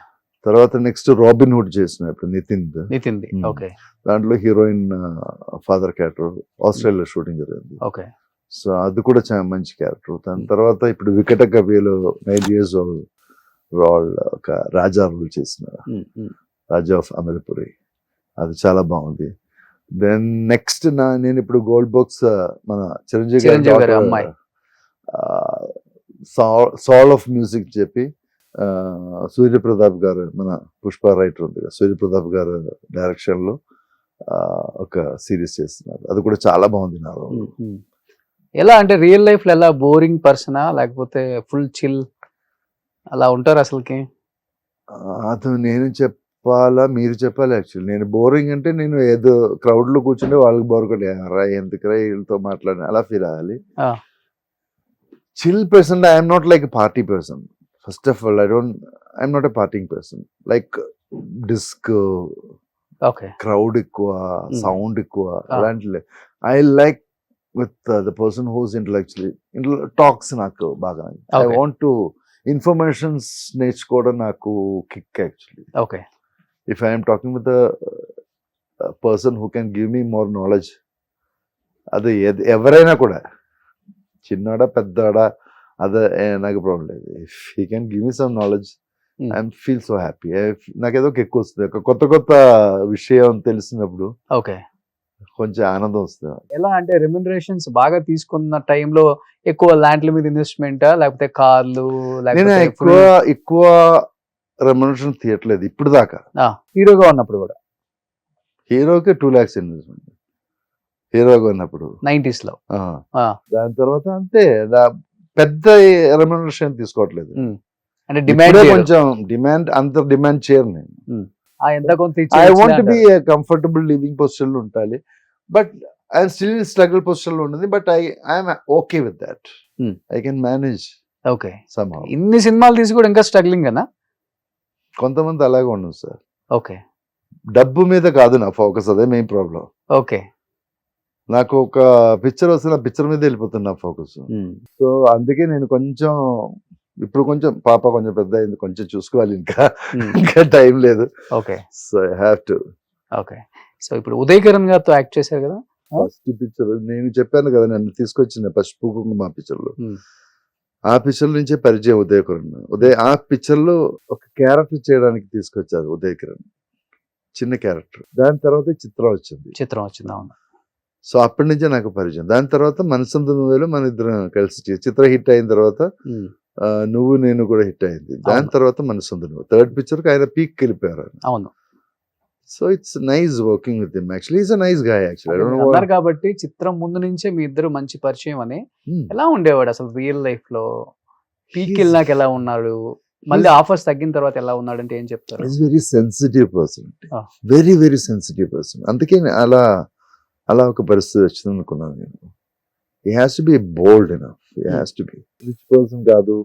తర్వాత నెక్స్ట్ రాబిన్ హుడ్ చేసిన ఇప్పుడు నితిన్. ఓకే. దాంట్లో heroine father character Australia shooting జరిగింది. ఓకే. సో అది కూడా చాలా మంచి క్యారెక్టర్. దాని తర్వాత ఇప్పుడు వికట కవిలో 9 years old రోల్ ఒక రాజా రోల్ చేసిన, రాజా ఆఫ్ అమరపురి, అది చాలా బాగుంది. దెన్ నెక్స్ట్ నేను ఇప్పుడు గోల్డ్ బాక్స్ మన చిరంజీవి గారి అమ్మాయి సాల్ ఆఫ్ మ్యూజిక్ చెప్పి సూర్యప్రతాప్ గారు, మన పుష్ప రైటర్ ఉంది కదా, సూర్యప్రతాప్ గారు డైరెక్షన్ లో ఒక సిరీస్ చేస్తున్నారు. అది కూడా చాలా బాగుంది. నా ఎలా అంటే రియల్ లైఫ్ లో ఎలా బోరింగ్ పర్సనా లేకపోతే ఫుల్ చిల్ అలా ఉంటారు అసలుకి? అది నేను చెప్పాలా మీరు చెప్పాలి? యాక్చువల్లీ నేను బోరింగ్ అంటే నేను ఏదో క్రౌడ్ లో కూర్చుంటే వాళ్ళకి బోర్ కొట్టే ఎందుకురా వీళ్ళతో మాట్లాడిన అలా ఫీల్ అవ్వాలి. Chill person, I'm not like party person. First of all I'm not a parting person. Like disc, crowd ఎక్కువ, సౌండ్ ఎక్కువ అలాంటి. I like with the person whose intellectually talks నాకు బాగా. ఐ వాంట్ టు ఇన్ఫర్మేషన్స్ నేర్చుకోవడం నాకు kick actually. Okay. If I'm talking with person who can give me more knowledge, అది ఎవరైనా కూడా చిన్నాడా పెద్దాడా అదే నాకు ప్రాబ్లం లేదు. If he can give me some knowledge I feel so happy. నాకేదో ఎక్కువ వస్తుంది, కొత్త కొత్త విషయం తెలిసినప్పుడు ఓకే కొంచెం ఆనందం వస్తుంది. ఎలా అంటే రెమ్యునరేషన్స్ బాగా తీసుకున్న టైంలో ఎక్కువ ల్యాండ్ల మీద ఇన్వెస్ట్మెంట్ లేకపోతే కార్లు? నేను ఎక్కువ రెమ్యునరేషన్ తీయట్లేదు ఇప్పుడు దాకా. హీరోగా ఉన్నప్పుడు కూడా హీరోకి 2 lakhs ఇన్వెస్ట్మెంట్ హీరోగా ఉన్నప్పుడు 90s లో. దాని తర్వాత అంతే, పెద్ద రెమ్యునరేషన్ తీసుకోవట్లేదు. అంటే డిమాండ్ కొంచెం డిమాండ్ అంత డిమాండ్ చేయను నేను. I want be comfortable living position లో ఉండాలి, but I still struggle position లో ఉన్నది. But I'm okay with that. I can manage. Okay. ఇన్ని సినిమాలు తీసి కూడా ఇంకా స్ట్రగ్లింగ్ కదా? కొంతమంది అలాగే ఉండదు సార్. ఓకే. డబ్బు మీద కాదు నా ఫోకస్, అదే మెయిన్ ప్రాబ్లం. ఓకే. నాకు ఒక పిక్చర్ వస్తే నా పిక్చర్ మీద వెళ్ళిపోతుంది నా ఫోకస్. సో అందుకే నేను కొంచెం ఇప్పుడు కొంచెం పాప కొంచెం పెద్ద అయింది, కొంచెం చూసుకోవాలి, ఇంకా టైం లేదు. Okay. So I have to. Okay. So ఇప్పుడు ఉదయ్ కిరణ్ గారితో యాక్ట్ చేశారు కదా. ఫస్ట్ పిక్చర్ నేను చెప్పాను కదా, నన్ను తీసుకొచ్చిన పసుపు కుంకుమ పిక్చర్ లో, ఆ పిక్చర్ నుంచే పరిచయం ఉదయ్ కిరణ్. ఆ పిక్చర్ లో ఒక క్యారెక్టర్ చేయడానికి తీసుకొచ్చారు ఉదయ్ కిరణ్, చిన్న క్యారెక్టర్. దాని తర్వాత చిత్రం వచ్చింది. అవును. సో అప్పటి నుంచే నాకు పరిచయం. దాని తర్వాత మనసంత నువ్వేలో మన ఇద్దరం కలిసి చిత్ర హిట్ అయిన తర్వాత నువ్వు నేను కూడా హిట్ అయింది. దాని తర్వాత మనసంత నువ్వు థర్డ్ పిక్చర్ కి ఆయన పీక్ వెళ్ళిపోయారు. అవును. So it's nice working with him. Actually is a nice guy. Actually కాబట్టి చిత్రం ముందు నుంచే మీ ఇద్దరు మంచి పరిచయం అని. ఎలా ఉండేవాడు అసలు రియల్ లైఫ్ లో? పీక్ వెళ్ళాక ఎలా ఉన్నాడు, మళ్ళీ ఆఫర్స్ తగ్గిన తర్వాత ఎలా ఉన్నాడు అంటే ఏం చెప్తారు? Is very sensitive person, very very sensitive person. అందుకే అలా ఒక పరిస్థితి వచ్చింది అనుకున్నాను నేను. He has to be bold enough, he has to be rich person కాదు,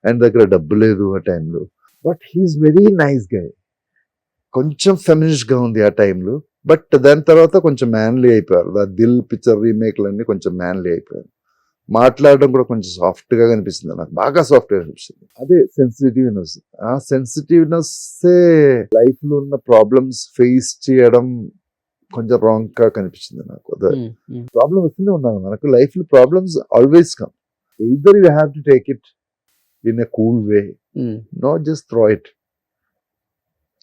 ఆయన దగ్గర డబ్బు లేదు ఆ టైంలో, but he is very nice guy. కొంచెం ఫెమినిస్ట్ గా ఉంది ఆ టైంలో, బట్ దాని తర్వాత కొంచెం మ్యాన్లీ అయిపోయారు. దిల్ పిక్చర్ రీమేక్లన్నీ కొంచెం మ్యాన్లీ అయిపోయారు. మాట్లాడడం కూడా కొంచెం సాఫ్ట్ గా కనిపిస్తుంది, నాకు బాగా సాఫ్ట్ గా కనిపిస్తుంది. అదే సెన్సిటివ్నెస్. ఆ సెన్సిటివ్నెస్ లైఫ్ లో ఉన్న ప్రాబ్లమ్స్ ఫేస్ చేయడం కొంచెం రాంగ్ గా కనిపించింది నాకు. ప్రాబ్లం వస్తూనే ఉన్నాను మనకు లైఫ్ లో, problems always come. Either you have to take it in a cool way, not just throw it.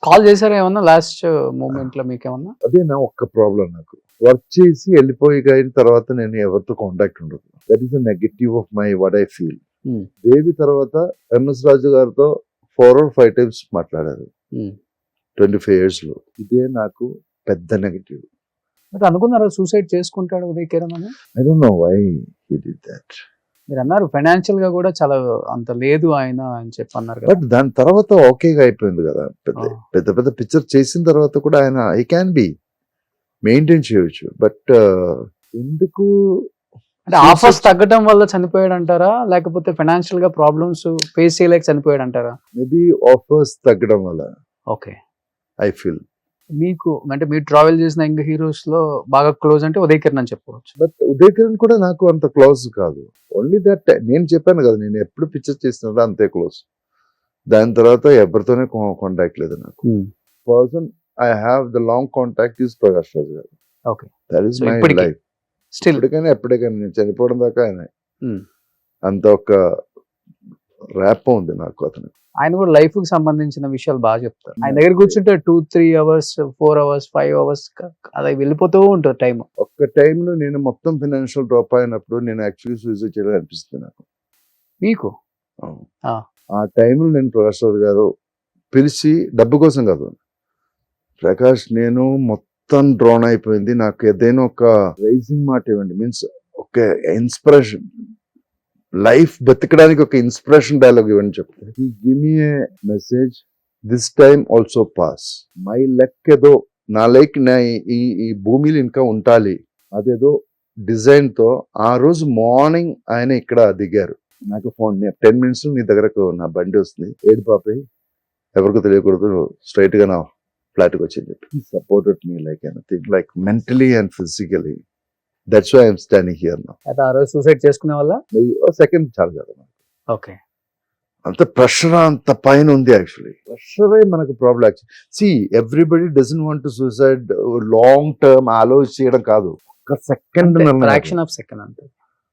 Call చేశారా ఏమన్నా లాస్ట్ మూమెంట్ లో మీకేమన్నా? అదే నా ఒక్క ప్రాబ్లం. నాకు వర్క్ చేసి వెళ్ళిపోయిన తర్వాత నేను ఎవరితో కాంటాక్ట్ ఉండదు. That is the negative of my what I feel. Devi తర్వాత ఎంఎస్ రాజు గారితో 4 or 5 times మాట్లాడారు 25 years లో. ఇదే నాకు పెద్ద నెగటివ్. బట్ అనుకున్నారా సూసైడ్ చేసుకుంటాడు ఉదయ్ కిరణ్ అని? I don't know why he did that. మీరు అన్నారు ఫైనాన్షియల్ గా కూడా చాలా అంత లేదు ఆయన అని చెప్పి అన్నారు కదా. బట్ దాని తర్వాత ఓకేగా అయిపోయింది కదా. పెద్ద పెద్ద పిక్చర్ చేసిన తర్వాత కూడా ఆయన ఐ క్యాన్ బి మెయింటైన్ చేయవచ్చు. బట్ ఎందుకు అంటే ఆఫర్స్ తగ్గడం వల్ల చనిపోయాడు అంటారా, లేకపోతే ఫైనాన్షియల్ గా ప్రాబ్లమ్స్ ఫేస్ చేయలేక చనిపోయాడు అంటారా? మేబీ ఆఫర్స్ తగ్గడం వల్ల. ఓకే. I feel. మీకు అంటే మీరు ట్రావెల్ చేసిన ఇంకా హీరోస్ లో బాగా క్లోజ్ అంటే ఉదయ్ కిరణ్ అని చెప్పవచ్చు. బట్ ఉదయ్ కిరణ్ కూడా నాకు అంత క్లోజ్ కాదు. ఓన్లీ దట్ నేను చెప్పాను కదా, నేను ఎప్పుడు పిక్చర్ చేసినా అంతే క్లోజ్. దాని తర్వాత ఎవరితోనే కాంటాక్ట్ లేదు నాకు. Person I have the long contact is Prakash Raj garu. Okay. That is my life. Still ఎప్పటికైనా నేను చనిపోవడం దాకా ఆయన అంత ఒక ర్యాప్ ఉంది నాకు అతను. ఆయన కూడా లైఫ్ కి సంబంధించిన విషయాలు బాగా చెప్తారు. ఆయన దగ్గర కూర్చుంటే 2-3 hours 4 hours 5 hours అలా వెళ్ళిపోతూ ఉంటుంది టైం. ఒక్క టైంలో నేను మొత్తం ఫైనాన్షియల్ డ్రాప్ అయినప్పుడు నేను యాక్చువల్లీ సూసైడ్ చేయాలని అనిపిస్తుంది నాకు. మీకు ఆ టైంలో నేను ప్రకాష్ రావు గారు పిలిచి, డబ్బు కోసం కాదు, ప్రకాష్ నేను మొత్తం డ్రాన్ అయిపోయింది, నాకు ఏదైనా ఒక రైజింగ్ మాట ఇవ్వండి, మీన్స్ ఒక ఇన్స్పిరేషన్, లైఫ్ బతకడానికి ఒక ఇన్స్పిరేషన్ డైలాగ్ ఇవ్వండి చెప్తే, he give me A message, this time also pass, my luck ఏదో నా లైక్ నా ఈ భూమిలో ఇంకా ఉండాలి అదేదో డిజైన్ తో. ఆ రోజు మార్నింగ్ ఆయన ఇక్కడ దిగారు, నాకు ఫోన్ 10 minutes నీ దగ్గరకు నా బండి వస్తుంది, ఏడు పాపే ఎవరికి తెలియకూడదు, స్ట్రైట్ గా నా ఫ్లాట్ కి వచ్చింది. He supported me like anything, like mentally and physically. That's why I'm standing here now. ఆ రోజు సూసైడ్ చేసుకునే వల్ల సెకండ్ చాలు కదా. ఓకే. అంత ప్రెషర్ అంత పైన ఉంది. యాక్చువల్లీ ప్రెషరే మనకు problem. Actually see everybody doesn't want to suicide long term ఆలోచించడం కాదు, ఒక సెకండ్ ఫ్రాక్షన్ ఆఫ్ సెకండ్ అంతే,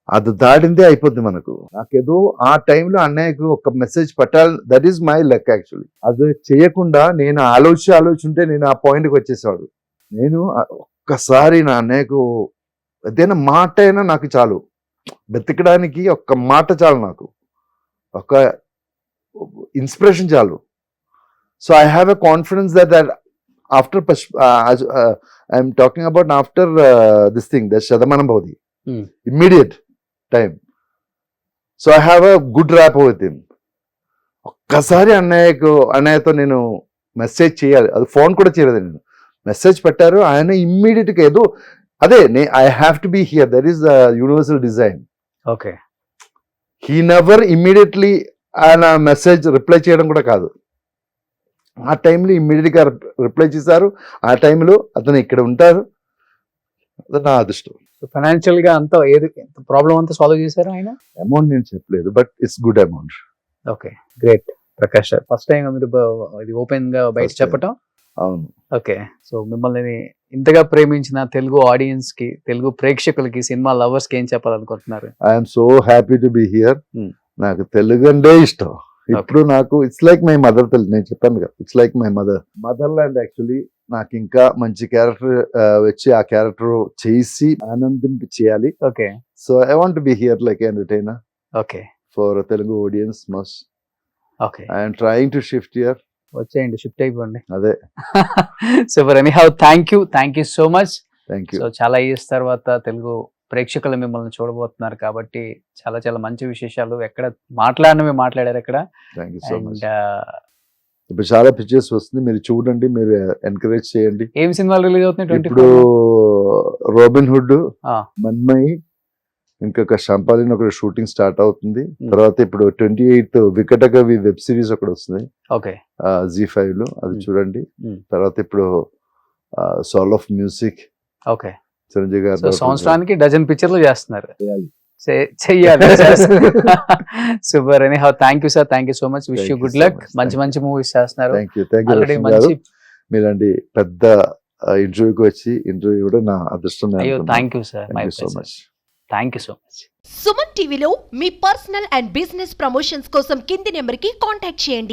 అది దాటిందే అయిపోద్ది మనకు. నాకేదో ఆ టైంలో అన్నయ్యకు ఒక మెసేజ్ పెట్టాలి, that is my luck actually. అది చేయకుండా నేను ఆలోచింటే నేను ఆ పాయింట్కి వచ్చేసాడు. నేను ఒక్కసారి నా అన్నయ్యకు ఏదైనా మాట అయినా నాకు చాలు, బతికడానికి ఒక్క మాట చాలు, నాకు ఒక ఇన్స్పిరేషన్ చాలు. So I have a confidence that after I'm talking about after this thing, that Shatamanam Bhavati, immediate time. So I have a good rap with him. ఒక్కసారి అన్నయ్యతో నేను మెసేజ్ చేయాలి, అది ఫోన్ కూడా చేయలేదు, నేను మెసేజ్ పెట్టారు, ఆయన ఇమ్మీడియట్ గా ఏదో అదే I have to be here, that is the universal design. Okay. He never immediately ఆయన మెసేజ్ రిప్లై చేయడం కూడా కాదు, ఆ టైంలో ఇమ్మీడియట్ గా రిప్లై చేశారు. ఆ టైంలో అతను ఇక్కడ ఉంటారు. అది నా అదృష్టం. ఫైనాన్షియల్ గా అంతా ఏది ప్రాబ్లం అంతా సాల్వ్ చేశారు ఆయన. అమౌంట్ నేను చెప్పలేదు, but it's good amount. Okay, great. Prakash sir, first time మీరు ఇది ఓపెన్ గా బయట First time. చెప్పటం. అవును. ఓకే, సో మిమ్మల్ని ఇంతగా ప్రేమించిన తెలుగు ఆడియన్స్ కి, తెలుగు ప్రేక్షకులకి, సినిమా లవర్స్ కి ఏం చెప్పాలనుకుంటున్నారు? I'm so happy to be here. Hmm. నాకు తెలుగు అంటే ఇష్టం. ఇప్పుడు నాకు it's like my mother. Telugu నేను చెప్పాను కదా, it's like my mother land. Actually నాకు ఇంకా మంచి క్యారెక్టర్ వచ్చి ఆ క్యారెక్టర్ చేసి ఆనందింపి చేయాలి. Okay, so I want to be here like entertainer okay, for Telugu audience must. Okay. I'm trying to shift here. వచ్చేయండి, షిఫ్ట్ అయిపోండి. అదే. Super. Anyhow thank you so much. Thank you. So చాలా ఇయర్స్ తర్వాత తెలుగు ప్రేక్షకులు మిమ్మల్ని చూడబోతున్నారు కాబట్టి చాలా చాలా మంచి విశేషాలు ఎక్కడ మాట్లాడినవి మాట్లాడారు ఇక్కడ. Thank you so much. And ఇప్పుడు చాలా పిక్చర్స్ వస్తుంది, మీరు చూడండి, మీరు ఎంకరేజ్ చేయండి. ఏం సినిమాలు రిలీజ్ అవుతున్నాయి? ఇప్పుడు రోబిన్ హుడ్, ఆ. మన్మయి, ఇంకొక షంపాలిన్ ఒక షూటింగ్ స్టార్ట్ అవుతుంది. తర్వాత ఇప్పుడు 28th వికటకవి వెబ్ సిరీస్ ఒకటి వస్తుంది ఓకే, Z5 లో, అది చూడండి. తర్వాత ఇప్పుడు సాల్ of music okay. Chiranjeevi so గారు సంవత్సరానికి డజన్ పిక్చర్లు చేస్తున్నారు. చేయాలి. చెయ్యాలి. Super. Anyhow thank you sir, thank you so much. Wish you Thank you good so luck. much. మంచి మంచి మూవీస్ చేస్తున్నారు. Thank you. Thank you already Rashmi గారు. మంచి. మీలాంటి పెద్ద ఇంటర్వ్యూకి వచ్చి ఇంటర్వ్యూ కూడా నా అదృష్టం. అయ్యో, thank you sir. My so much. Thank you so much. Suman టీవీలో మీ పర్సనల్ అండ్ బిజినెస్ ప్రమోషన్స్ కోసం కింది నెంబర్కి కాంటాక్ట్ చేయండి.